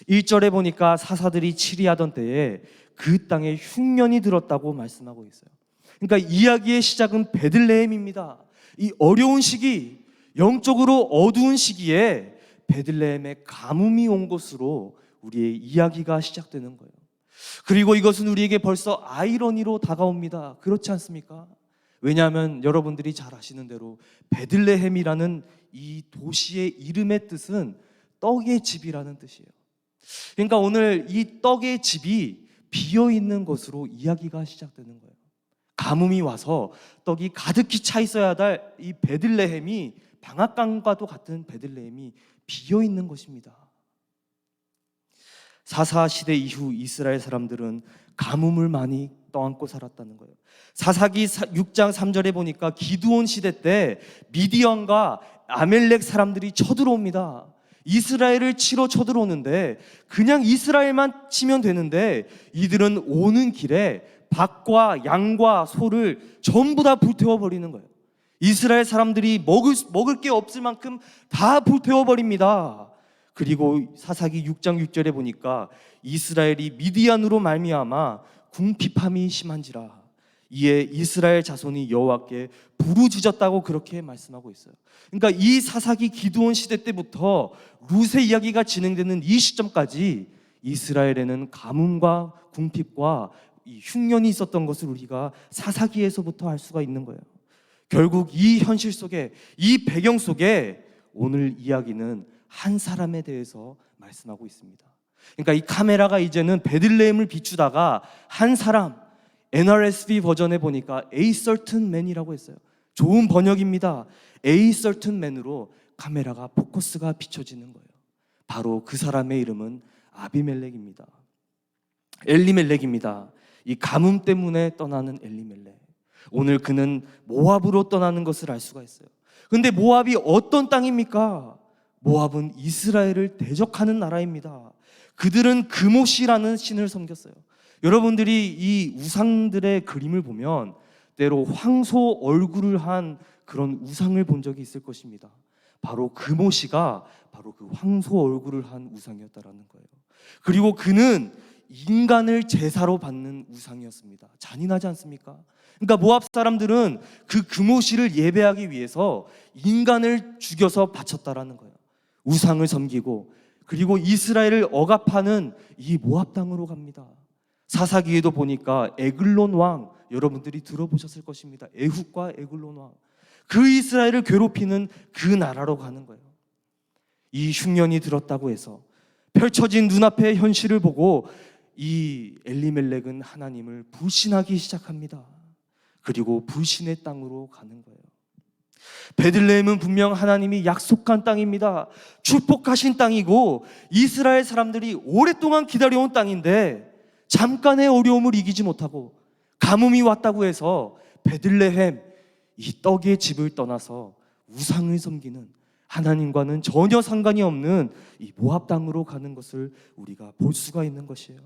1절에 보니까 사사들이 치리하던 때에 그 땅에 흉년이 들었다고 말씀하고 있어요. 그러니까 이야기의 시작은 베들레헴입니다. 이 어려운 시기, 영적으로 어두운 시기에 베들레헴에 가뭄이 온 것으로 우리의 이야기가 시작되는 거예요. 그리고 이것은 우리에게 벌써 아이러니로 다가옵니다. 그렇지 않습니까? 왜냐하면 여러분들이 잘 아시는 대로 베들레헴이라는 이 도시의 이름의 뜻은 떡의 집이라는 뜻이에요. 그러니까 오늘 이 떡의 집이 비어있는 것으로 이야기가 시작되는 거예요. 가뭄이 와서 떡이 가득히 차 있어야 할 이 베들레헴이 방앗간과도 같은 베들레헴이 비어 있는 것입니다. 사사 시대 이후 이스라엘 사람들은 가뭄을 많이 떠안고 살았다는 거예요. 사사기 6장 3절에 보니까 기드온 시대 때 미디안과 아멜렉 사람들이 쳐들어옵니다. 이스라엘을 치러 쳐들어오는데 그냥 이스라엘만 치면 되는데 이들은 오는 길에 박과 양과 소를 전부 다 불태워 버리는 거예요. 이스라엘 사람들이 먹을 게 없을 만큼 다 불태워 버립니다. 그리고 사사기 6장 6절에 보니까 이스라엘이 미디안으로 말미암아 궁핍함이 심한지라 이에 이스라엘 자손이 여호와께 부르짖었다고 그렇게 말씀하고 있어요. 그러니까 이 사사기 기드온 시대 때부터 룻의 이야기가 진행되는 이 시점까지 이스라엘에는 가뭄과 궁핍과 이 흉년이 있었던 것을 우리가 사사기에서부터 알 수가 있는 거예요. 결국 이 현실 속에, 이 배경 속에 오늘 이야기는 한 사람에 대해서 말씀하고 있습니다. 그러니까 이 카메라가 이제는 베들레헴을 비추다가 한 사람, NRSV 버전에 보니까 A certain man이라고 했어요. 좋은 번역입니다. A certain man으로 카메라가 포커스가 비춰지는 거예요. 바로 그 사람의 이름은 아비멜렉입니다. 엘리멜렉입니다. 이 가뭄 때문에 떠나는 엘리멜렉. 오늘 그는 모압으로 떠나는 것을 알 수가 있어요. 근데 모압이 어떤 땅입니까? 모압은 이스라엘을 대적하는 나라입니다. 그들은 그모시라는 신을 섬겼어요. 여러분들이 이 우상들의 그림을 보면 때로 황소 얼굴을 한 그런 우상을 본 적이 있을 것입니다. 바로 그모시가 바로 그 황소 얼굴을 한 우상이었다라는 거예요. 그리고 그는 인간을 제사로 받는 우상이었습니다. 잔인하지 않습니까? 그러니까 모압 사람들은 그 그모시를 예배하기 위해서 인간을 죽여서 바쳤다라는 거예요. 우상을 섬기고 그리고 이스라엘을 억압하는 이 모압 땅으로 갑니다. 사사기에도 보니까 에글론 왕, 여러분들이 들어보셨을 것입니다. 에훗과 에글론 왕, 그 이스라엘을 괴롭히는 그 나라로 가는 거예요. 이 흉년이 들었다고 해서 펼쳐진 눈앞의 현실을 보고 이 엘리멜렉은 하나님을 불신하기 시작합니다. 그리고 불신의 땅으로 가는 거예요. 베들레헴은 분명 하나님이 약속한 땅입니다. 축복하신 땅이고 이스라엘 사람들이 오랫동안 기다려온 땅인데 잠깐의 어려움을 이기지 못하고 가뭄이 왔다고 해서 베들레헴, 이 떡의 집을 떠나서 우상을 섬기는, 하나님과는 전혀 상관이 없는 이 모압 땅으로 가는 것을 우리가 볼 수가 있는 것이에요.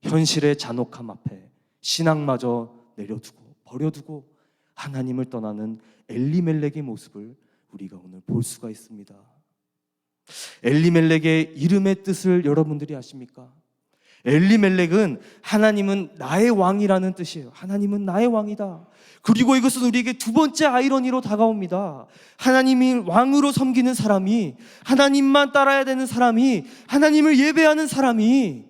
현실의 잔혹함 앞에 신앙마저 내려두고 버려두고 하나님을 떠나는 엘리멜렉의 모습을 우리가 오늘 볼 수가 있습니다. 엘리멜렉의 이름의 뜻을 여러분들이 아십니까? 엘리멜렉은 하나님은 나의 왕이라는 뜻이에요. 하나님은 나의 왕이다. 그리고 이것은 우리에게 두 번째 아이러니로 다가옵니다. 하나님이 왕으로 섬기는 사람이, 하나님만 따라야 되는 사람이, 하나님을 예배하는 사람이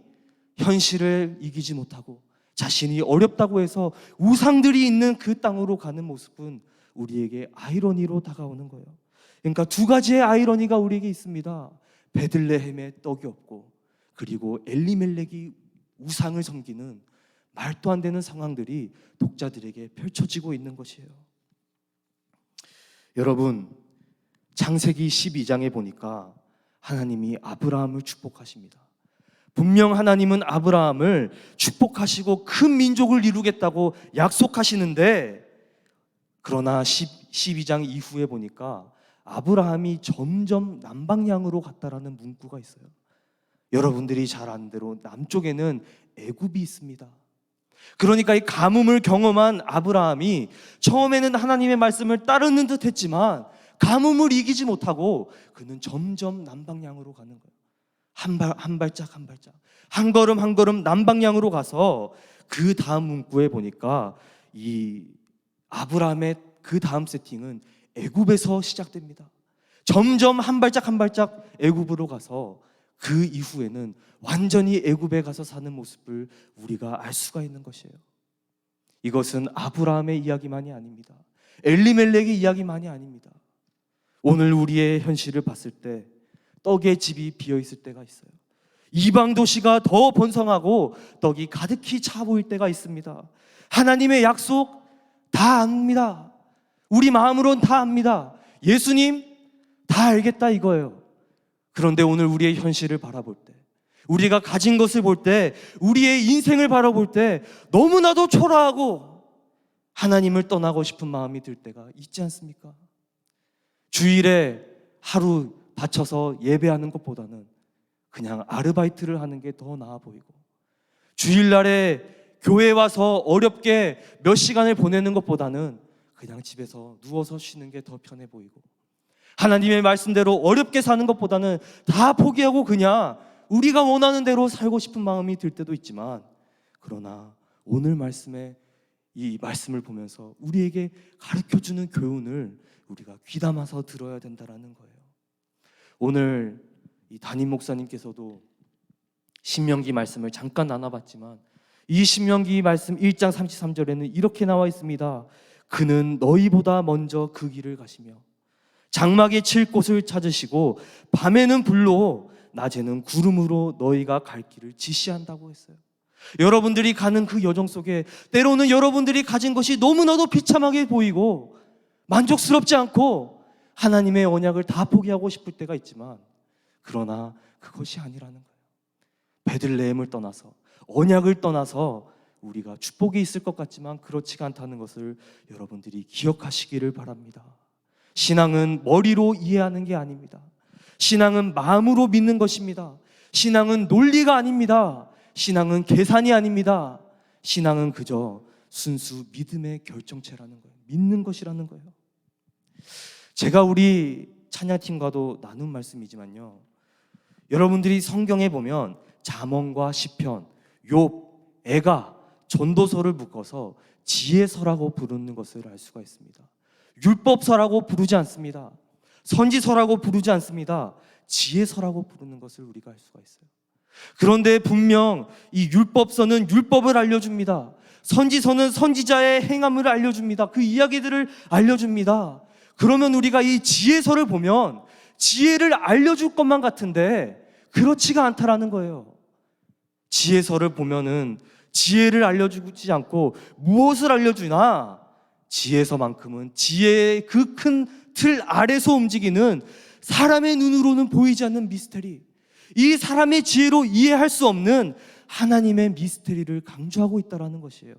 현실을 이기지 못하고 자신이 어렵다고 해서 우상들이 있는 그 땅으로 가는 모습은 우리에게 아이러니로 다가오는 거예요. 그러니까 두 가지의 아이러니가 우리에게 있습니다. 베들레헴에 떡이 없고 그리고 엘리멜렉이 우상을 섬기는 말도 안 되는 상황들이 독자들에게 펼쳐지고 있는 것이에요. 여러분, 창세기 12장에 보니까 하나님이 아브라함을 축복하십니다. 분명 하나님은 아브라함을 축복하시고 큰 민족을 이루겠다고 약속하시는데, 그러나 12장 이후에 보니까 아브라함이 점점 남방향으로 갔다라는 문구가 있어요. 여러분들이 잘 아는 대로 남쪽에는 애굽이 있습니다. 그러니까 이 가뭄을 경험한 아브라함이 처음에는 하나님의 말씀을 따르는 듯 했지만 가뭄을 이기지 못하고 그는 점점 남방향으로 가는 거예요. 한 발짝 한 걸음 한 걸음 남방향으로 가서 그 다음 문구에 보니까 이 아브라함의 그 다음 세팅은 애굽에서 시작됩니다. 점점 한 발짝 애굽으로 가서 그 이후에는 완전히 애굽에 가서 사는 모습을 우리가 알 수가 있는 것이에요. 이것은 아브라함의 이야기만이 아닙니다. 엘리멜렉의 이야기만이 아닙니다. 오늘 우리의 현실을 봤을 때 떡의 집이 비어 있을 때가 있어요. 이방 도시가 더 번성하고 떡이 가득히 차 보일 때가 있습니다. 하나님의 약속 다 압니다. 우리 마음으론 다 압니다. 예수님 다 알겠다 이거예요. 그런데 오늘 우리의 현실을 바라볼 때, 우리가 가진 것을 볼 때, 우리의 인생을 바라볼 때 너무나도 초라하고 하나님을 떠나고 싶은 마음이 들 때가 있지 않습니까? 주일에 하루 바쳐서 예배하는 것보다는 그냥 아르바이트를 하는 게 더 나아 보이고, 주일날에 교회 와서 어렵게 몇 시간을 보내는 것보다는 그냥 집에서 누워서 쉬는 게 더 편해 보이고, 하나님의 말씀대로 어렵게 사는 것보다는 다 포기하고 그냥 우리가 원하는 대로 살고 싶은 마음이 들 때도 있지만, 그러나 오늘 말씀에 이 말씀을 보면서 우리에게 가르쳐주는 교훈을 우리가 귀담아서 들어야 된다는 거예요. 오늘 이 담임 목사님께서도 신명기 말씀을 잠깐 나눠봤지만, 이 신명기 말씀 1장 33절에는 이렇게 나와 있습니다. 그는 너희보다 먼저 그 길을 가시며 장막에 칠 곳을 찾으시고 밤에는 불로 낮에는 구름으로 너희가 갈 길을 지시한다고 했어요. 여러분들이 가는 그 여정 속에 때로는 여러분들이 가진 것이 너무나도 비참하게 보이고 만족스럽지 않고 하나님의 언약을 다 포기하고 싶을 때가 있지만, 그러나 그것이 아니라는 거예요. 베들레헴을 떠나서, 언약을 떠나서 우리가 축복이 있을 것 같지만 그렇지가 않다는 것을 여러분들이 기억하시기를 바랍니다. 신앙은 머리로 이해하는 게 아닙니다. 신앙은 마음으로 믿는 것입니다. 신앙은 논리가 아닙니다. 신앙은 계산이 아닙니다. 신앙은 그저 순수 믿음의 결정체라는 거예요. 믿는 것이라는 거예요. 제가 우리 찬양팀과도 나눈 말씀이지만요, 여러분들이 성경에 보면 잠언과 시편, 욥, 애가, 전도서를 묶어서 지혜서라고 부르는 것을 알 수가 있습니다. 율법서라고 부르지 않습니다. 선지서라고 부르지 않습니다. 지혜서라고 부르는 것을 우리가 알 수가 있어요. 그런데 분명 이 율법서는 율법을 알려줍니다. 선지서는 선지자의 행함을 알려줍니다. 그 이야기들을 알려줍니다. 그러면 우리가 이 지혜서를 보면 지혜를 알려줄 것만 같은데 그렇지가 않다라는 거예요. 지혜서를 보면은 지혜를 알려주지 않고 무엇을 알려주나? 지혜서만큼은 지혜의 그 큰 틀 아래서 움직이는 사람의 눈으로는 보이지 않는 미스테리, 이 사람의 지혜로 이해할 수 없는 하나님의 미스테리를 강조하고 있다는 것이에요.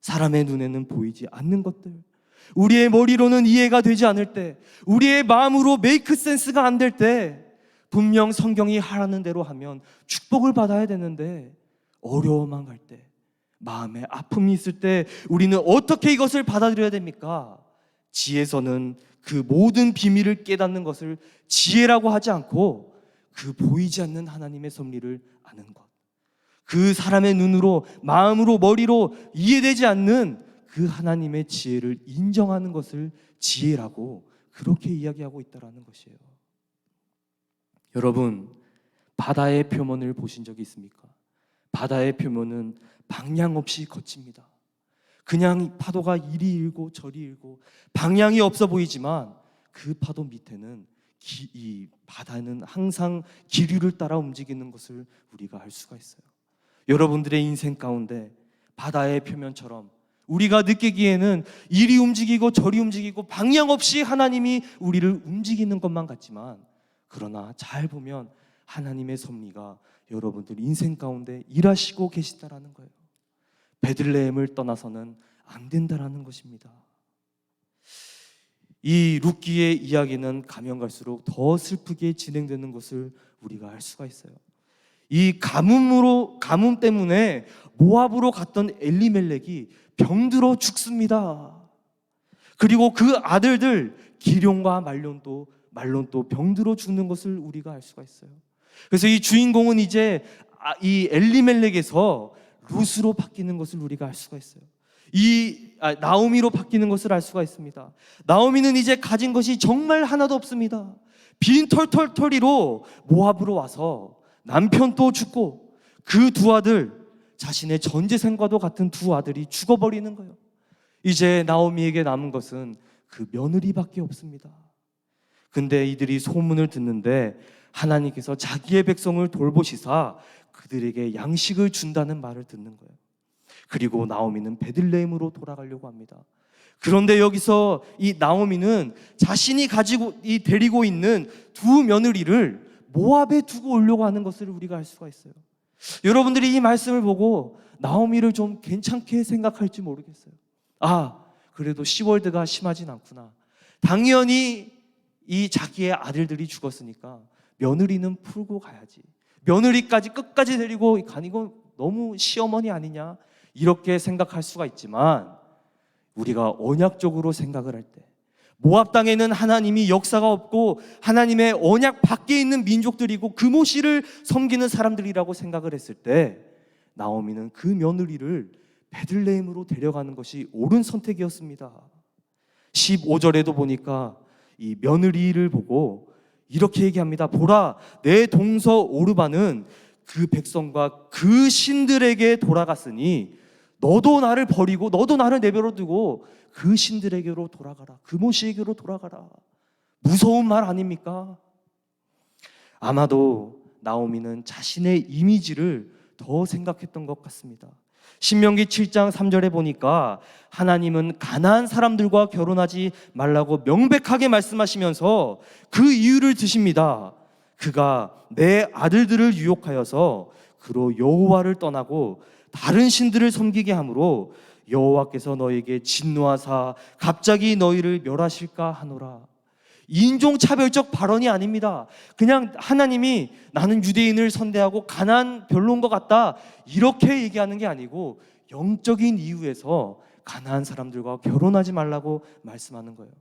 사람의 눈에는 보이지 않는 것들, 우리의 머리로는 이해가 되지 않을 때, 우리의 마음으로 메이크 센스가 안 될 때, 분명 성경이 하라는 대로 하면 축복을 받아야 되는데 어려워만 갈 때, 마음에 아픔이 있을 때 우리는 어떻게 이것을 받아들여야 됩니까? 지혜서는 그 모든 비밀을 깨닫는 것을 지혜라고 하지 않고 그 보이지 않는 하나님의 섭리를 아는 것, 그 사람의 눈으로, 마음으로, 머리로 이해되지 않는 그 하나님의 지혜를 인정하는 것을 지혜라고 그렇게 이야기하고 있다는 것이에요. 여러분, 바다의 표면을 보신 적이 있습니까? 바다의 표면은 방향 없이 거칩니다. 그냥 파도가 이리 일고 저리 일고 방향이 없어 보이지만 그 파도 밑에는 이 바다는 항상 기류를 따라 움직이는 것을 우리가 알 수가 있어요. 여러분들의 인생 가운데 바다의 표면처럼 우리가 느끼기에는 이리 움직이고 저리 움직이고 방향 없이 하나님이 우리를 움직이는 것만 같지만, 그러나 잘 보면 하나님의 섭리가 여러분들 인생 가운데 일하시고 계시다라는 거예요. 베들레헴을 떠나서는 안 된다라는 것입니다. 이 룻기의 이야기는 가면 갈수록 더 슬프게 진행되는 것을 우리가 알 수가 있어요. 이 가뭄 때문에 모압으로 갔던 엘리멜렉이 병들어 죽습니다. 그리고 그 아들들 기럯과 말론도 병들어 죽는 것을 우리가 알 수가 있어요. 그래서 이 주인공은 이제 이 엘리멜렉에서 룻으로 바뀌는 것을 우리가 알 수가 있어요. 나오미로 바뀌는 것을 알 수가 있습니다. 나오미는 이제 가진 것이 정말 하나도 없습니다. 빈 털털털이로 모압으로 와서 남편도 죽고 그 두 아들, 자신의 전 재산과도 같은 두 아들이 죽어버리는 거예요. 이제 나오미에게 남은 것은 그 며느리밖에 없습니다. 근데 이들이 소문을 듣는데 하나님께서 자기의 백성을 돌보시사 그들에게 양식을 준다는 말을 듣는 거예요. 그리고 나오미는 베들레헴으로 돌아가려고 합니다. 그런데 여기서 이 나오미는 자신이 가지고 데리고 있는 두 며느리를 모압에 두고 오려고 하는 것을 우리가 알 수가 있어요. 여러분들이 이 말씀을 보고 나오미를 좀 괜찮게 생각할지 모르겠어요. 아, 그래도 시월드가 심하진 않구나. 당연히 이 자기의 아들들이 죽었으니까 며느리는 풀고 가야지. 며느리까지 끝까지 데리고 가는 건 너무 시어머니 아니냐? 이렇게 생각할 수가 있지만 우리가 언약적으로 생각을 할 때 모압 땅에는 하나님이 역사가 없고 하나님의 언약 밖에 있는 민족들이고 그모시를 섬기는 사람들이라고 생각을 했을 때 나오미는 그 며느리를 베들레헴으로 데려가는 것이 옳은 선택이었습니다. 15절에도 보니까 이 며느리를 보고 이렇게 얘기합니다. 보라, 내 동서 오르바는 그 백성과 그 신들에게 돌아갔으니 너도 나를 버리고 너도 나를 내버려 두고 그 신들에게로 돌아가라. 그 모시에게로 돌아가라. 무서운 말 아닙니까? 아마도 나오미는 자신의 이미지를 더 생각했던 것 같습니다. 신명기 7장 3절에 보니까 하나님은 가나안 사람들과 결혼하지 말라고 명백하게 말씀하시면서 그 이유를 드십니다. 그가 내 아들들을 유혹하여서 그로 여호와를 떠나고 다른 신들을 섬기게 하므로 여호와께서 너에게 진노하사 갑자기 너희를 멸하실까 하노라. 인종차별적 발언이 아닙니다. 그냥 하나님이 나는 유대인을 선대하고 가나안 별로인 것 같다 이렇게 얘기하는 게 아니고 영적인 이유에서 가나안 사람들과 결혼하지 말라고 말씀하는 거예요.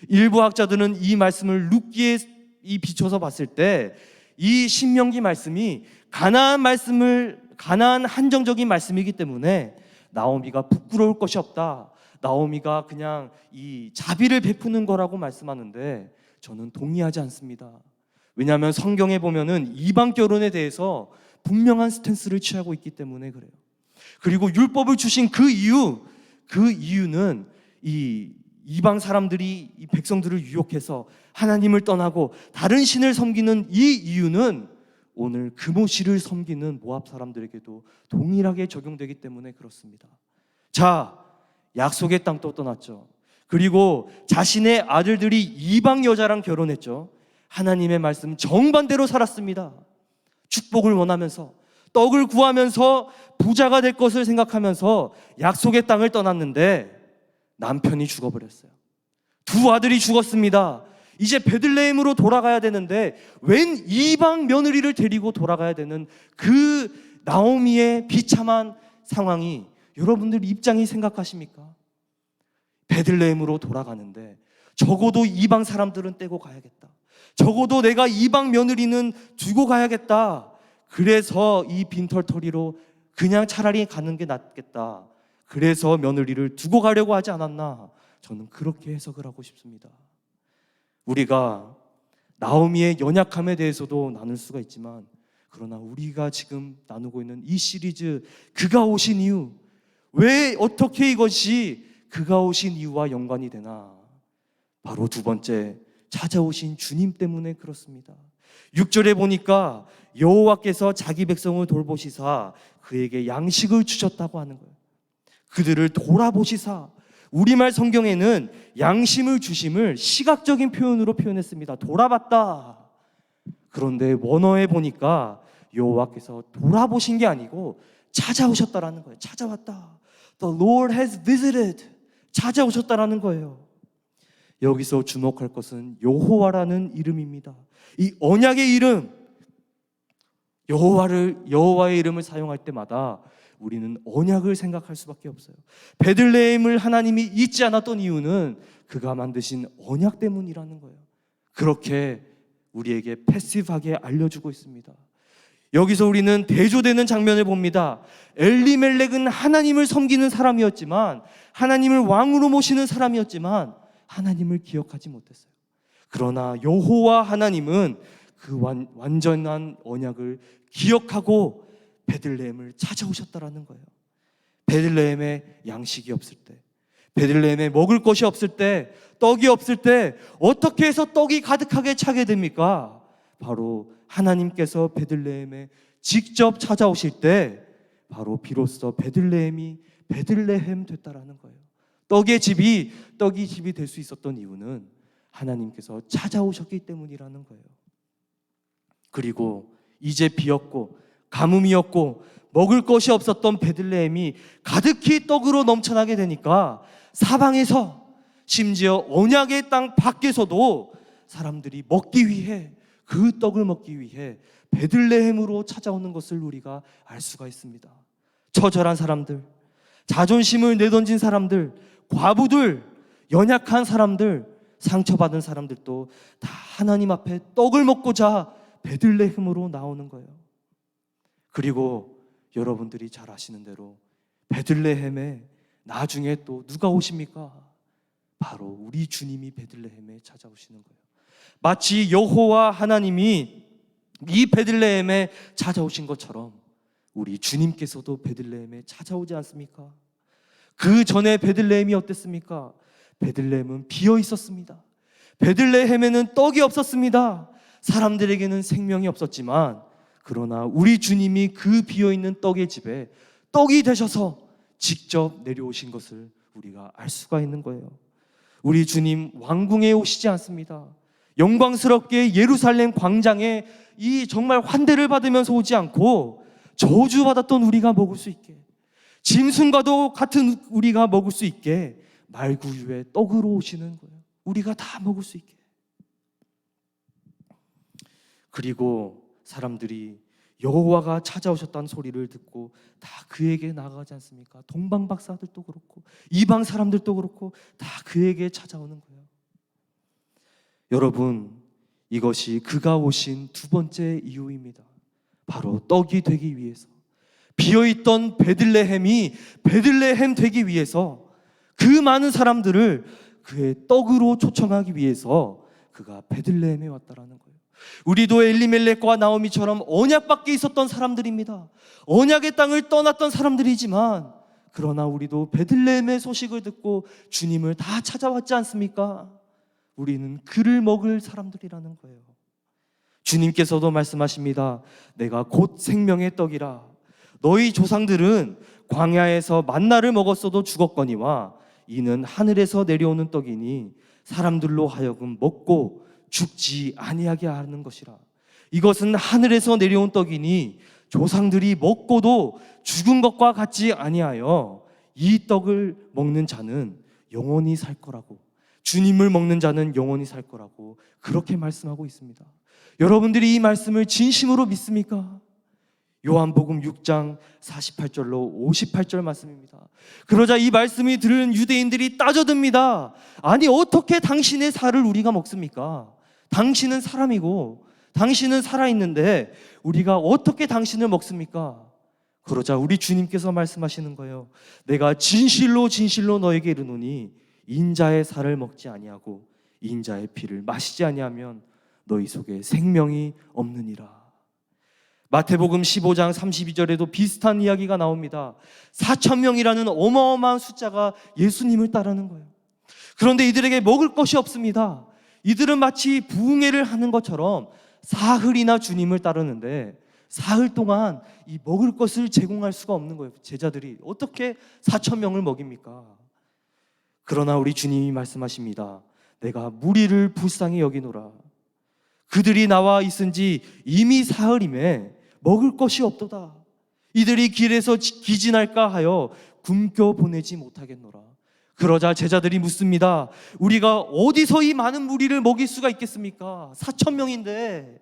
일부 학자들은 이 말씀을 룻기에 비춰서 봤을 때 이 신명기 말씀이 가나안 한정적인 말씀이기 때문에 나오미가 부끄러울 것이 없다. 나오미가 그냥 이 자비를 베푸는 거라고 말씀하는데 저는 동의하지 않습니다. 왜냐하면 성경에 보면은 이방 결혼에 대해서 분명한 스탠스를 취하고 있기 때문에 그래요. 그리고 율법을 주신 그 이유는 이 이방 사람들이 이 백성들을 유혹해서 하나님을 떠나고 다른 신을 섬기는 이 이유는 오늘 그모시를 섬기는 모압 사람들에게도 동일하게 적용되기 때문에 그렇습니다. 자, 약속의 땅 또 떠났죠. 그리고 자신의 아들들이 이방 여자랑 결혼했죠. 하나님의 말씀 정반대로 살았습니다. 축복을 원하면서 떡을 구하면서 부자가 될 것을 생각하면서 약속의 땅을 떠났는데 남편이 죽어버렸어요. 두 아들이 죽었습니다. 이제 베들레헴으로 돌아가야 되는데 웬 이방 며느리를 데리고 돌아가야 되는 그 나오미의 비참한 상황이 여러분들 입장이 생각하십니까? 베들레헴으로 돌아가는데 적어도 이방 사람들은 떼고 가야겠다. 적어도 내가 이방 며느리는 두고 가야겠다. 그래서 이 빈털터리로 그냥 차라리 가는 게 낫겠다. 그래서 며느리를 두고 가려고 하지 않았나? 저는 그렇게 해석을 하고 싶습니다. 우리가 나오미의 연약함에 대해서도 나눌 수가 있지만 그러나 우리가 지금 나누고 있는 이 시리즈 그가 오신 이유, 왜 어떻게 이것이 그가 오신 이유와 연관이 되나? 바로 두 번째, 찾아오신 주님 때문에 그렇습니다. 6절에 보니까 여호와께서 자기 백성을 돌보시사 그에게 양식을 주셨다고 하는 거예요. 그들을 돌아보시사, 우리말 성경에는 양심을 주심을 시각적인 표현으로 표현했습니다. 돌아봤다. 그런데 원어에 보니까 여호와께서 돌아보신 게 아니고 찾아오셨다라는 거예요. 찾아왔다. The Lord has visited. 찾아오셨다라는 거예요. 여기서 주목할 것은 여호와라는 이름입니다. 이 언약의 이름, 여호와의 이름을 사용할 때마다 우리는 언약을 생각할 수밖에 없어요. 베들레헴을 하나님이 잊지 않았던 이유는 그가 만드신 언약 때문이라는 거예요. 그렇게 우리에게 패시브하게 알려주고 있습니다. 여기서 우리는 대조되는 장면을 봅니다. 엘리멜렉은 하나님을 섬기는 사람이었지만, 하나님을 왕으로 모시는 사람이었지만 하나님을 기억하지 못했어요. 그러나 여호와 하나님은 그 완전한 언약을 기억하고 베들레헴을 찾아오셨다라는 거예요. 베들레헴에 양식이 없을 때, 베들레헴에 먹을 것이 없을 때, 떡이 없을 때 어떻게 해서 떡이 가득하게 차게 됩니까? 바로 하나님께서 베들레헴에 직접 찾아오실 때 바로 비로소 베들레헴이 베들레헴 됐다라는 거예요. 떡이 집이 될 수 있었던 이유는 하나님께서 찾아오셨기 때문이라는 거예요. 그리고 이제 비었고 가뭄이었고 먹을 것이 없었던 베들레헴이 가득히 떡으로 넘쳐나게 되니까 사방에서, 심지어 언약의 땅 밖에서도 사람들이 먹기 위해, 그 떡을 먹기 위해 베들레헴으로 찾아오는 것을 우리가 알 수가 있습니다. 처절한 사람들, 자존심을 내던진 사람들, 과부들, 연약한 사람들, 상처받은 사람들도 다 하나님 앞에 떡을 먹고자 베들레헴으로 나오는 거예요. 그리고 여러분들이 잘 아시는 대로 베들레헴에 나중에 또 누가 오십니까? 바로 우리 주님이 베들레헴에 찾아오시는 거예요. 마치 여호와 하나님이 이 베들레헴에 찾아오신 것처럼 우리 주님께서도 베들레헴에 찾아오지 않습니까? 그 전에 베들레헴이 어땠습니까? 베들레헴은 비어 있었습니다. 베들레헴에는 떡이 없었습니다. 사람들에게는 생명이 없었지만, 그러나 우리 주님이 그 비어있는 떡의 집에 떡이 되셔서 직접 내려오신 것을 우리가 알 수가 있는 거예요. 우리 주님 왕궁에 오시지 않습니다. 영광스럽게 예루살렘 광장에 이 정말 환대를 받으면서 오지 않고 저주받았던 우리가 먹을 수 있게, 짐승과도 같은 우리가 먹을 수 있게 말구유에 떡으로 오시는 거예요. 우리가 다 먹을 수 있게. 그리고 사람들이 여호와가 찾아오셨다는 소리를 듣고 다 그에게 나아가지 않습니까? 동방 박사들도 그렇고 이방 사람들도 그렇고 다 그에게 찾아오는 거예요. 여러분, 이것이 그가 오신 두 번째 이유입니다. 바로 떡이 되기 위해서, 비어있던 베들레헴이 베들레헴 되기 위해서, 그 많은 사람들을 그의 떡으로 초청하기 위해서 그가 베들레헴에 왔다라는 거예요. 우리도 엘리멜렉과 나오미처럼 언약 밖에 있었던 사람들입니다. 언약의 땅을 떠났던 사람들이지만, 그러나 우리도 베들레헴의 소식을 듣고 주님을 다 찾아왔지 않습니까? 우리는 그를 먹을 사람들이라는 거예요. 주님께서도 말씀하십니다. 내가 곧 생명의 떡이라. 너희 조상들은 광야에서 만나를 먹었어도 죽었거니와 이는 하늘에서 내려오는 떡이니 사람들로 하여금 먹고 죽지 아니하게 하는 것이라. 이것은 하늘에서 내려온 떡이니 조상들이 먹고도 죽은 것과 같지 아니하여 이 떡을 먹는 자는 영원히 살 거라고, 주님을 먹는 자는 영원히 살 거라고 그렇게 말씀하고 있습니다. 여러분들이 이 말씀을 진심으로 믿습니까? 요한복음 6장 48절로 58절 말씀입니다. 그러자 이 말씀이 들은 유대인들이 따져듭니다. 아니, 어떻게 당신의 살을 우리가 먹습니까? 당신은 사람이고 당신은 살아있는데 우리가 어떻게 당신을 먹습니까? 그러자 우리 주님께서 말씀하시는 거예요. 내가 진실로 진실로 너에게 이르노니 인자의 살을 먹지 아니하고 인자의 피를 마시지 아니하면 너희 속에 생명이 없느니라. 마태복음 15장 32절에도 비슷한 이야기가 나옵니다. 4,000명이라는 어마어마한 숫자가 예수님을 따르는 거예요. 그런데 이들에게 먹을 것이 없습니다. 이들은 마치 부흥회를 하는 것처럼 사흘이나 주님을 따르는데 사흘 동안 이 먹을 것을 제공할 수가 없는 거예요. 제자들이 어떻게 4,000명을 먹입니까? 그러나 우리 주님이 말씀하십니다. 내가 무리를 불쌍히 여기노라. 그들이 나와 있은지 이미 사흘임에 먹을 것이 없도다. 이들이 길에서 기진할까 하여 굶겨 보내지 못하겠노라. 그러자 제자들이 묻습니다. 우리가 어디서 이 많은 무리를 먹일 수가 있겠습니까? 4,000명인데.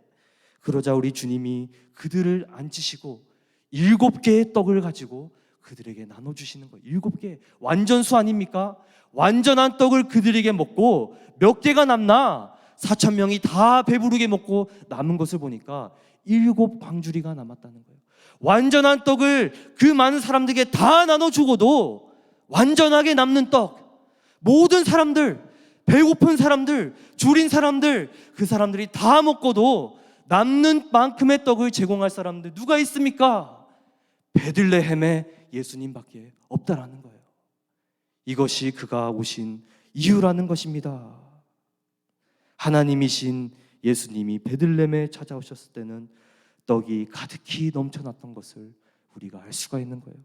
그러자 우리 주님이 그들을 앉히시고 7개의 떡을 가지고 그들에게 나눠주시는 거예요. 7개, 완전수 아닙니까? 완전한 떡을 그들에게 먹고 몇 개가 남나? 4,000명이 다 배부르게 먹고 남은 것을 보니까 7광주리가 남았다는 거예요. 완전한 떡을 그 많은 사람들에게 다 나눠주고도 완전하게 남는 떡, 모든 사람들, 배고픈 사람들, 줄인 사람들, 그 사람들이 다 먹고도 남는 만큼의 떡을 제공할 사람들 누가 있습니까? 베들레헴에 예수님밖에 없다라는 거예요. 이것이 그가 오신 이유라는 것입니다. 하나님이신 예수님이 베들레헴에 찾아오셨을 때는 떡이 가득히 넘쳐났던 것을 우리가 알 수가 있는 거예요.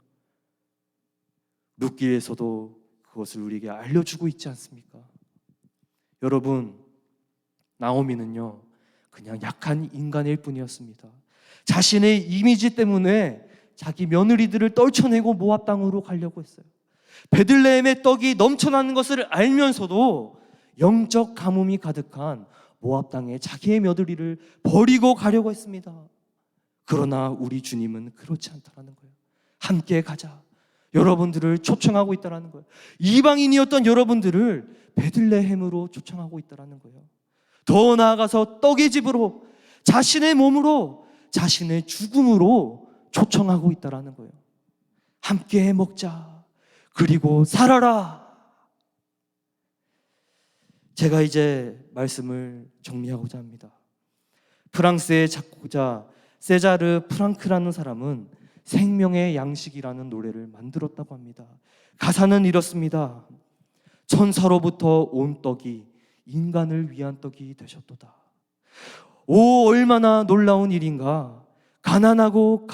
룻기에서도 그것을 우리에게 알려주고 있지 않습니까? 여러분, 나오미는요 그냥 약한 인간일 뿐이었습니다. 자신의 이미지 때문에 자기 며느리들을 떨쳐내고 모압 땅으로 가려고 했어요. 베들레헴의 떡이 넘쳐나는 것을 알면서도 영적 가뭄이 가득한 모압 땅에 자기의 며느리를 버리고 가려고 했습니다. 그러나 우리 주님은 그렇지 않다라는 거예요. 함께 가자. 여러분들을 초청하고 있다라는 거예요. 이방인이었던 여러분들을 베들레헴으로 초청하고 있다라는 거예요. 더 나아가서 떡의 집으로, 자신의 몸으로, 자신의 죽음으로 초청하고 있다라는 거예요. 함께 먹자. 그리고 살아라. 제가 이제 말씀을 정리하고자 합니다. 프랑스의 작곡자 세자르 프랑크라는 사람은 생명의 양식이라는 노래를 만들었다고 합니다. 가사는 이렇습니다. 천사로부터 온 떡이 인간을 위한 떡이 되셨도다. 오, 얼마나 놀라운 일인가. 가난하고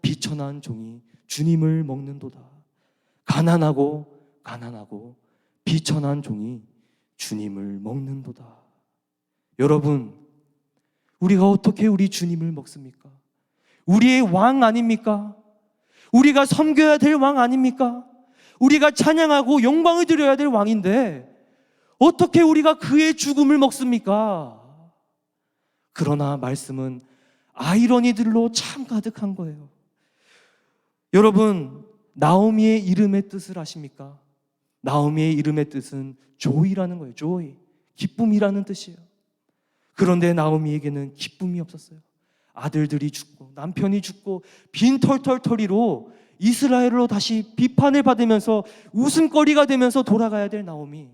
비천한 종이 주님을 먹는도다. 가난하고 비천한 종이 주님을 먹는도다. 여러분, 우리가 어떻게 우리 주님을 먹습니까? 우리의 왕 아닙니까? 우리가 섬겨야 될 왕 아닙니까? 우리가 찬양하고 영광을 드려야 될 왕인데 어떻게 우리가 그의 죽음을 먹습니까? 그러나 말씀은 아이러니들로 참 가득한 거예요. 여러분, 나오미의 이름의 뜻을 아십니까? 나오미의 이름의 뜻은 조이라는 거예요. 조이, 기쁨이라는 뜻이에요. 그런데 나오미에게는 기쁨이 없었어요. 아들들이 죽고 남편이 죽고 빈털털터리로 이스라엘로 다시 비판을 받으면서 웃음거리가 되면서 돌아가야 될 나오미.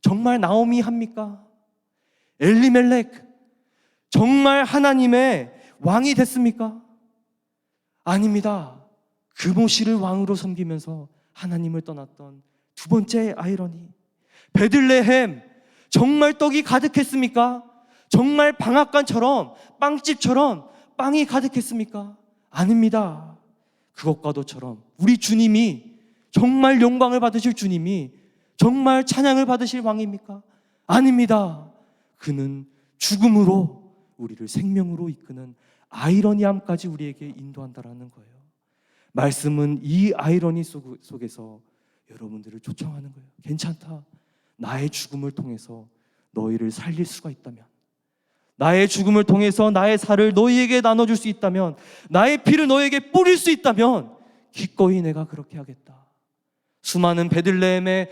정말 나오미 합니까? 엘리멜렉 정말 하나님의 왕이 됐습니까? 아닙니다. 그모시를 왕으로 섬기면서 하나님을 떠났던 두 번째 아이러니. 베들레헴 정말 떡이 가득했습니까? 정말 방앗간처럼 빵집처럼 빵이 가득했습니까? 아닙니다. 그것과도처럼 우리 주님이 정말 영광을 받으실 주님이 정말 찬양을 받으실 왕입니까? 아닙니다. 그는 죽음으로 우리를 생명으로 이끄는 아이러니함까지 우리에게 인도한다라는 거예요. 말씀은 이 아이러니 속에서 여러분들을 초청하는 거예요. 괜찮다. 나의 죽음을 통해서 너희를 살릴 수가 있다면, 나의 죽음을 통해서 나의 살을 너희에게 나눠줄 수 있다면, 나의 피를 너희에게 뿌릴 수 있다면 기꺼이 내가 그렇게 하겠다. 수많은 베들레헴의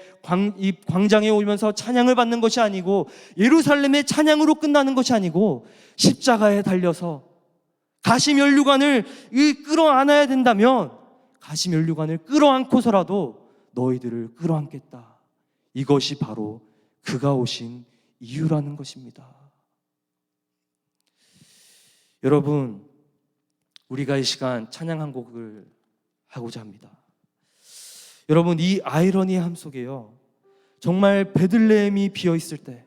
이 광장에 오면서 찬양을 받는 것이 아니고, 예루살렘의 찬양으로 끝나는 것이 아니고, 십자가에 달려서 가시면류관을 끌어안아야 된다면 가시면류관을 끌어안고서라도 너희들을 끌어안겠다. 이것이 바로 그가 오신 이유라는 것입니다. 여러분, 우리가 이 시간 찬양 한 곡을 하고자 합니다. 여러분, 이 아이러니함 속에요, 정말 베들레헴이 비어있을 때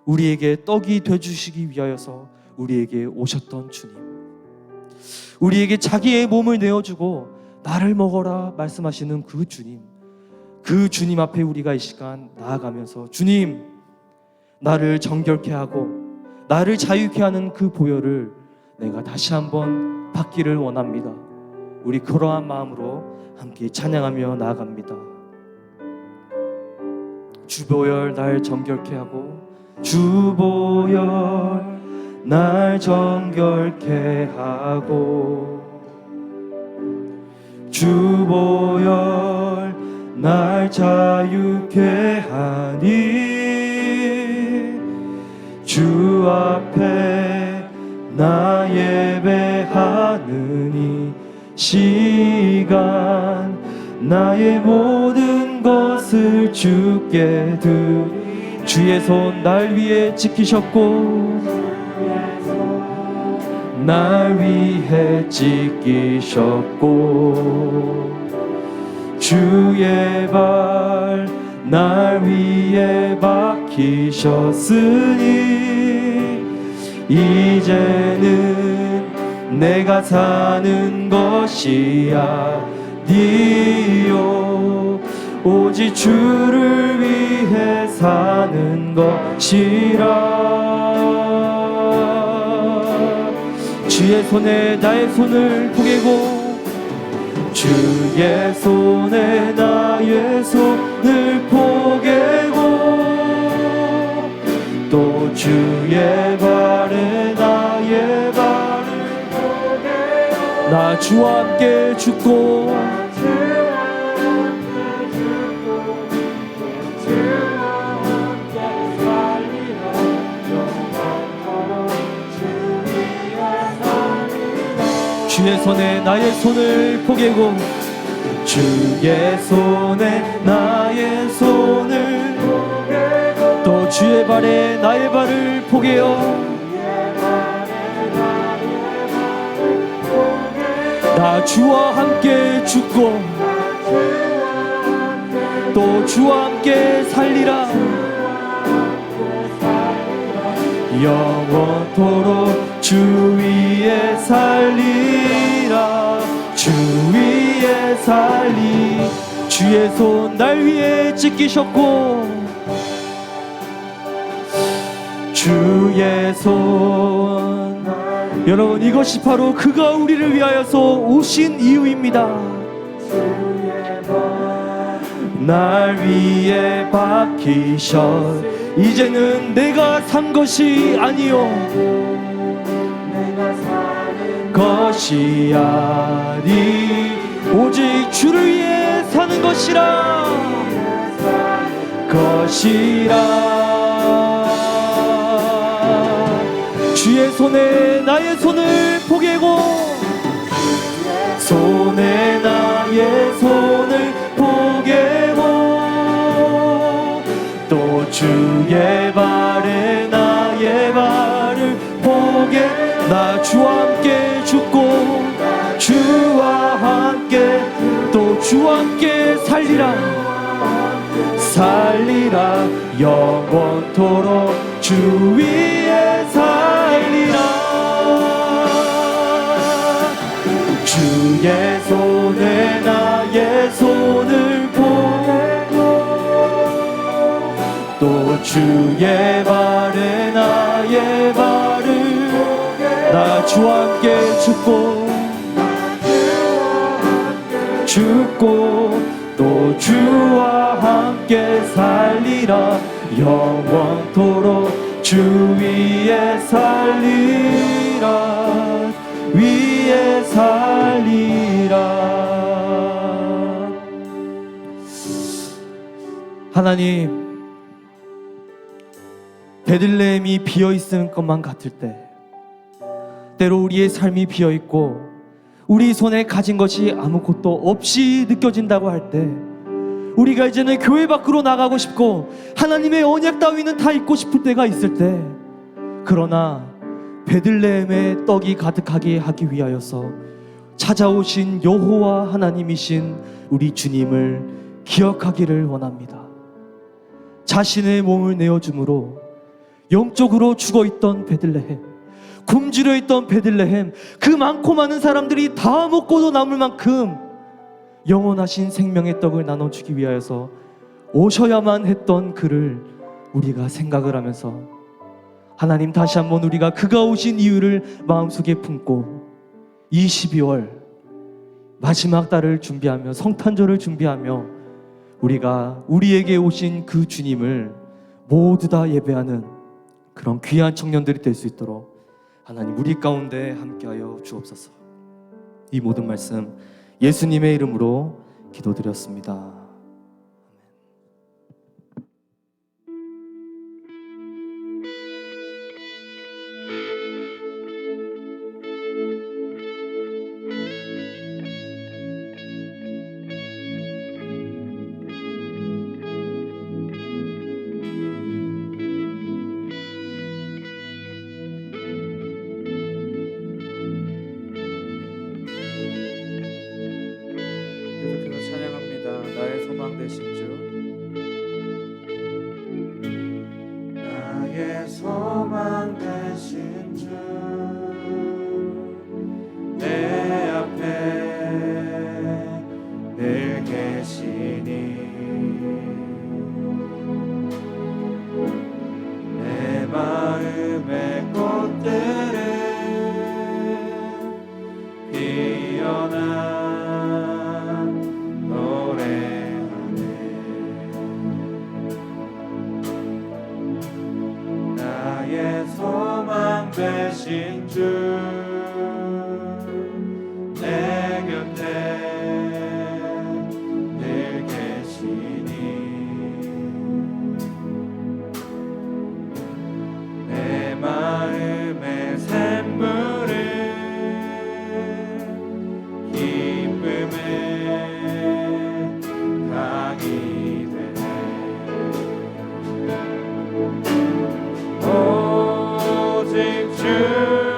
우리에게 떡이 되주시기 위하여서 우리에게 오셨던 주님, 우리에게 자기의 몸을 내어주고 나를 먹어라 말씀하시는 그 주님 앞에 우리가 이 시간 나아가면서, 주님, 나를 정결케 하고 나를 자유케 하는 그 보혈을 내가 다시 한번 받기를 원합니다. 우리 그러한 마음으로 함께 찬양하며 나아갑니다. 주보혈 날 정결케 하고, 주보혈 날 정결케 하고, 주보혈 날 자유케 하니, 주 앞에 나 예배하는 이 시간, 나의 모든 것을 주께 드리. 주의 손 날 위해 지키셨고, 날 위해 지키셨고, 주의 발 날 위에 박히셨으니, 이제는 내가 사는 것이 아니요 오직 주를 위해 사는 것이라. 주의 손에 나의 손을 포개고 주의 손에 나의 손을 포개고 또 주의 발에 나의 발을 포개고 나 주와 함께 죽고 주의 손에 나의 손을 포개고 주의 손에 나의 손을 포개고 또 주의 발에 나의 발을 포개어 나 주와 함께 죽고 또 주와 함께 살리라. 영원토록 주 위에 살리라. 주 위에 살리. 주의 손 날 위에 찢기셨고 주의 손 여러분 이것이 바로 그가 우리를 위하여서 오신 이유입니다. 날 위에 박히셨 이제는 내가 산 것이 아니요 것이 아니 오직 주를 위해 사는 것이라 주의 손에 나의 손을 포개고 손에 나의 손을 포개고 또 주의 발에 나의 발을 포개 나 주와 함께 죽고 주와 함께 또 주와 함께 살리라 살리라 영원토록 주 위에 살리라 주의 손에 나의 손을 포개고 또 주의 발에 나의 발을 나 주와 함께 죽고 또 주와 함께 살리라 영원토록 주 위에 살리라 위에 살리라. 하나님 베들레헴이 비어있을 것만 같을 때 때로 우리의 삶이 비어있고 우리 손에 가진 것이 아무것도 없이 느껴진다고 할 때 우리가 이제는 교회 밖으로 나가고 싶고 하나님의 언약 따위는 다 잊고 싶을 때가 있을 때 그러나 베들레헴의 떡이 가득하게 하기 위하여서 찾아오신 여호와 하나님이신 우리 주님을 기억하기를 원합니다. 자신의 몸을 내어줌으로 영적으로 죽어있던 베들레헴 굶주려 있던 베들레헴 그 많고 많은 사람들이 다 먹고도 남을 만큼 영원하신 생명의 떡을 나눠주기 위하여서 오셔야만 했던 그를 우리가 생각을 하면서 하나님 다시 한번 우리가 그가 오신 이유를 마음속에 품고 이 12월 마지막 달을 준비하며 성탄절을 준비하며 우리가 우리에게 오신 그 주님을 모두 다 예배하는 그런 귀한 청년들이 될 수 있도록 하나님 우리 가운데 함께하여 주옵소서. 이 모든 말씀 예수님의 이름으로 기도드렸습니다. 나의 소망 되신 주 나의 소망 되신 주 나의 소망 되신 주 내 곁에 늘 계시니 내 마음의 샘물을 기쁨을 강이 되네 오직 주님만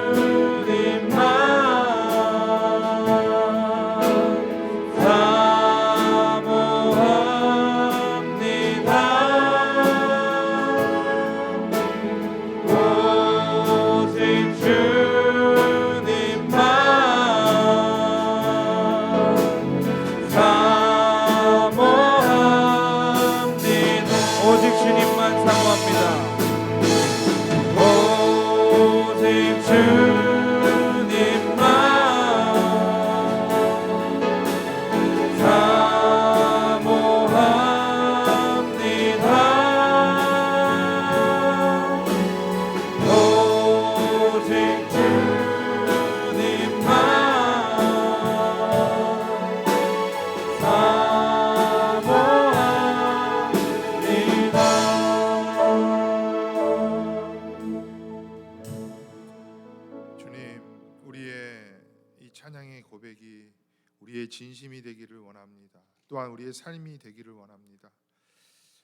우리의 진심이 되기를 원합니다. 또한 우리의 삶이 되기를 원합니다.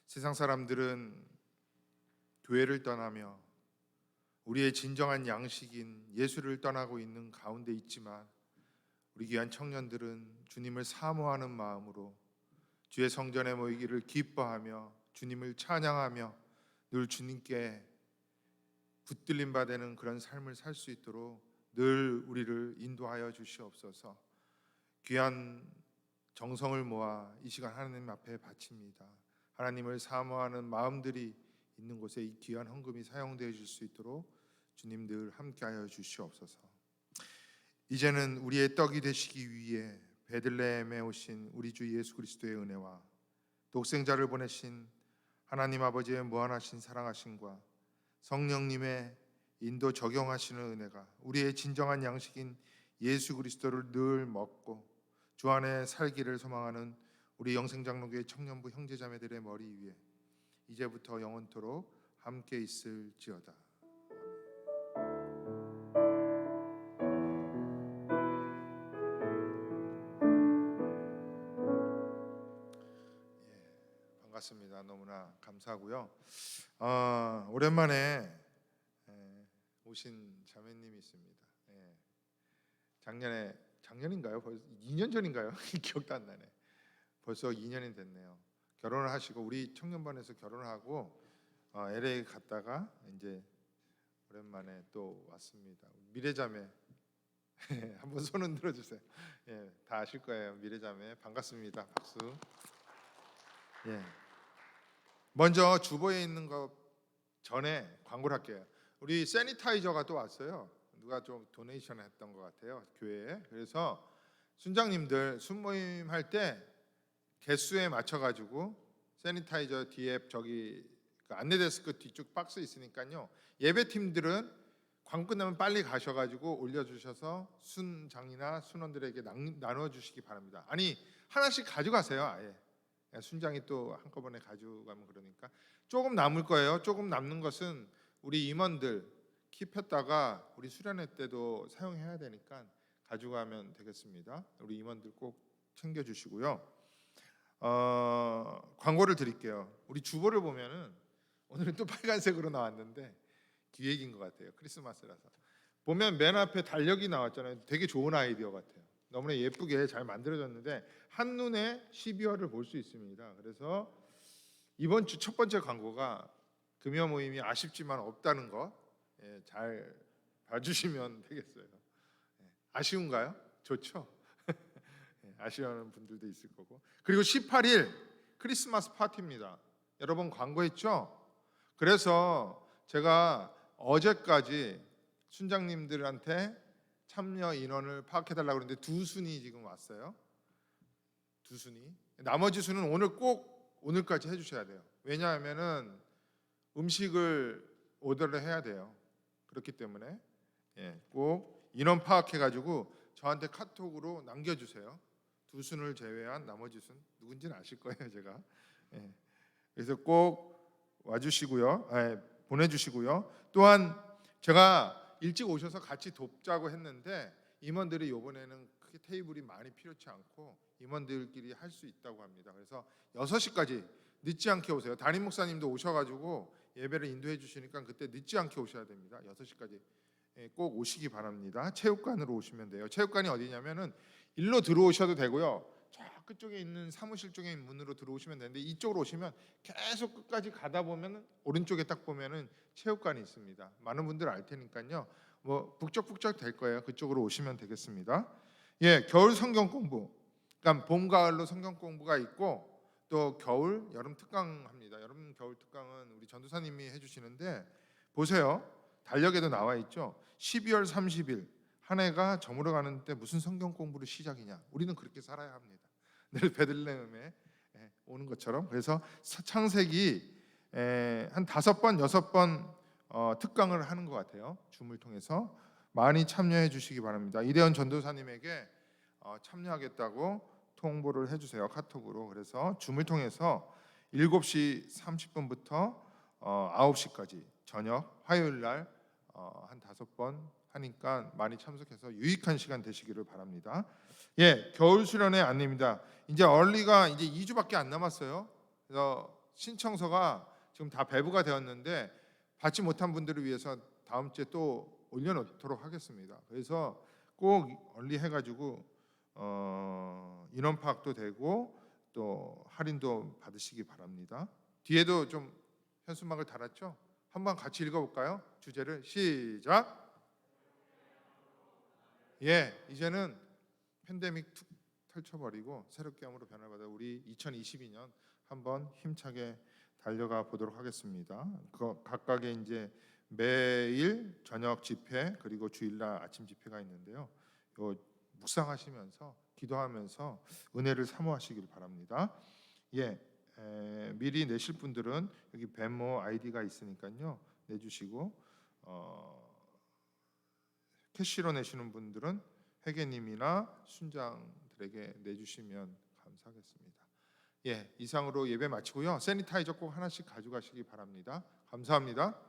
세상 사람들은 교회를 떠나며 우리의 진정한 양식인 예수를 떠나고 있는 가운데 있지만 우리 귀한 청년들은 주님을 사모하는 마음으로 주의 성전에 모이기를 기뻐하며 주님을 찬양하며 늘 주님께 붙들림 받는 그런 삶을 살 수 있도록 늘 우리를 인도하여 주시옵소서. 귀한 정성을 모아 이 시간 하나님 앞에 바칩니다. 하나님을 사모하는 마음들이 있는 곳에 이 귀한 헌금이 사용되어 줄 수 있도록 주님 늘 함께하여 주시옵소서. 이제는 우리의 떡이 되시기 위해 베들레헴에 오신 우리 주 예수 그리스도의 은혜와 독생자를 보내신 하나님 아버지의 무한하신 사랑하심과 성령님의 인도 적용하시는 은혜가 우리의 진정한 양식인 예수 그리스도를 늘 먹고 주 안에 살기를 소망하는 우리 영생장로교회 청년부 형제자매들의 머리 위에 이제부터 영원토록 함께 있을지어다. 반갑습니다. 너무나 감사하고요. 오랜만에 오신 자매님이 있습니다. 작년인가요? 벌써 2년 전인가요? 기억도 안 나네. 벌써 2년이 됐네요. 결혼을 하시고 우리 청년반에서 결혼을 하고 LA 갔다가 이제 오랜만에 또 왔습니다. 미래자매 한번 손 흔들어 주세요. 다 아실 거예요. 미래자매 반갑습니다. 박수. 먼저 주보에 있는 것 전에 광고를 할게요. 우리 세니타이저가 또 왔어요. 누가 좀 도네이션 했던 것 같아요, 교회에. 그래서 순장님들 순모임 할 때 개수에 맞춰가지고 세니타이저 뒤에 저기 그 안내 데스크 뒤쪽 박스 있으니까요. 예배팀들은 광고 끝나면 빨리 가셔가지고 올려주셔서 순장이나 순원들에게 나눠 주시기 바랍니다. 아니 하나씩 가져가세요. 아예 순장이 또 한꺼번에 가져가면 그러니까 조금 남을 거예요. 조금 남는 것은 우리 임원들 키 폈다가 우리 수련회 때도 사용해야 되니까 가져가면 되겠습니다. 우리 임원들 꼭 챙겨주시고요. 광고를 드릴게요. 우리 주보를 보면은 오늘은 또 빨간색으로 나왔는데 기획인 것 같아요. 크리스마스라서 보면 맨 앞에 달력이 나왔잖아요. 되게 좋은 아이디어 같아요. 너무나 예쁘게 잘 만들어졌는데 한눈에 12월을 볼 수 있습니다. 그래서 이번 주 첫 번째 광고가 금요 모임이 아쉽지만 없다는 거 잘 봐주시면 되겠어요. 아쉬운가요? 좋죠. 아쉬워하는 분들도 있을 거고. 그리고 18일 크리스마스 파티입니다. 여러분 광고했죠? 그래서 제가 어제까지 순장님들한테 참여 인원을 파악해달라고 그랬는데 2순위 지금 왔어요. 2순위. 나머지 수는 오늘 꼭 오늘까지 해주셔야 돼요. 왜냐하면은 음식을 오더를 해야 돼요. 그렇기 때문에 꼭 인원 파악해가지고 저한테 카톡으로 남겨주세요. 2순을 제외한 나머지 순 누군지는 아실 거예요, 제가. 그래서 꼭 와주시고요, 보내주시고요. 또한 제가 일찍 오셔서 같이 돕자고 했는데 임원들이 이번에는 크게 테이블이 많이 필요치 않고 임원들끼리 할 수 있다고 합니다. 그래서 6시까지 늦지 않게 오세요. 담임 목사님도 오셔가지고 예배를 인도해 주시니까 그때 늦지 않게 오셔야 됩니다. 6시까지 꼭 오시기 바랍니다. 체육관으로 오시면 돼요. 체육관이 어디냐면은 일로 들어오셔도 되고요. 저 끝쪽에 있는 사무실 쪽에 있는 문으로 들어오시면 되는데 이쪽으로 오시면 계속 끝까지 가다 보면 오른쪽에 딱 보면은 체육관이 있습니다. 많은 분들 알 테니까요. 뭐 북적북적 될 거예요. 그쪽으로 오시면 되겠습니다. 겨울 성경 공부. 그러니까 봄, 가을로 성경 공부가 있고 또 겨울, 여름 특강 합니다. 여름, 겨울 특강은 우리 전도사님이 해주시는데 보세요. 달력에도 나와 있죠. 12월 30일 한 해가 저물어가는 때 무슨 성경 공부를 시작이냐. 우리는 그렇게 살아야 합니다. 늘 베들레헴에 오는 것처럼. 그래서 창세기 한 5번, 6번 특강을 하는 것 같아요. 줌을 통해서 많이 참여해 주시기 바랍니다. 이대현 전도사님에게 참여하겠다고 통보를 해주세요. 카톡으로. 그래서 줌을 통해서 7시 30분부터 9시까지 저녁 화요일 날 한 5번 하니까 많이 참석해서 유익한 시간 되시기를 바랍니다. 겨울 수련회 안내입니다. 이제 얼리가 이제 2주밖에 안 남았어요. 그래서 신청서가 지금 다 배부가 되었는데 받지 못한 분들을 위해서 다음 주에 또 올려놓도록 하겠습니다. 그래서 꼭 얼리 해가지고 인원 파악도 되고 또 할인도 받으시기 바랍니다. 뒤에도 좀 현수막을 달았죠? 한번 같이 읽어볼까요? 주제를 시작. 이제는 팬데믹 툭 펼쳐버리고 새롭게 함으로 변화받아 우리 2022년 한번 힘차게 달려가 보도록 하겠습니다. 각각의 이제 매일 저녁 집회 그리고 주일날 아침 집회가 있는데요. 묵상하시면서 기도하면서 은혜를 사모하시길 바랍니다. 미리 내실 분들은 여기 벤모 아이디가 있으니까요. 내주시고 캐시로 내시는 분들은 회계님이나 순장들에게 내주시면 감사하겠습니다. 이상으로 예배 마치고요. 세니타이저 꼭 하나씩 가져가시기 바랍니다. 감사합니다.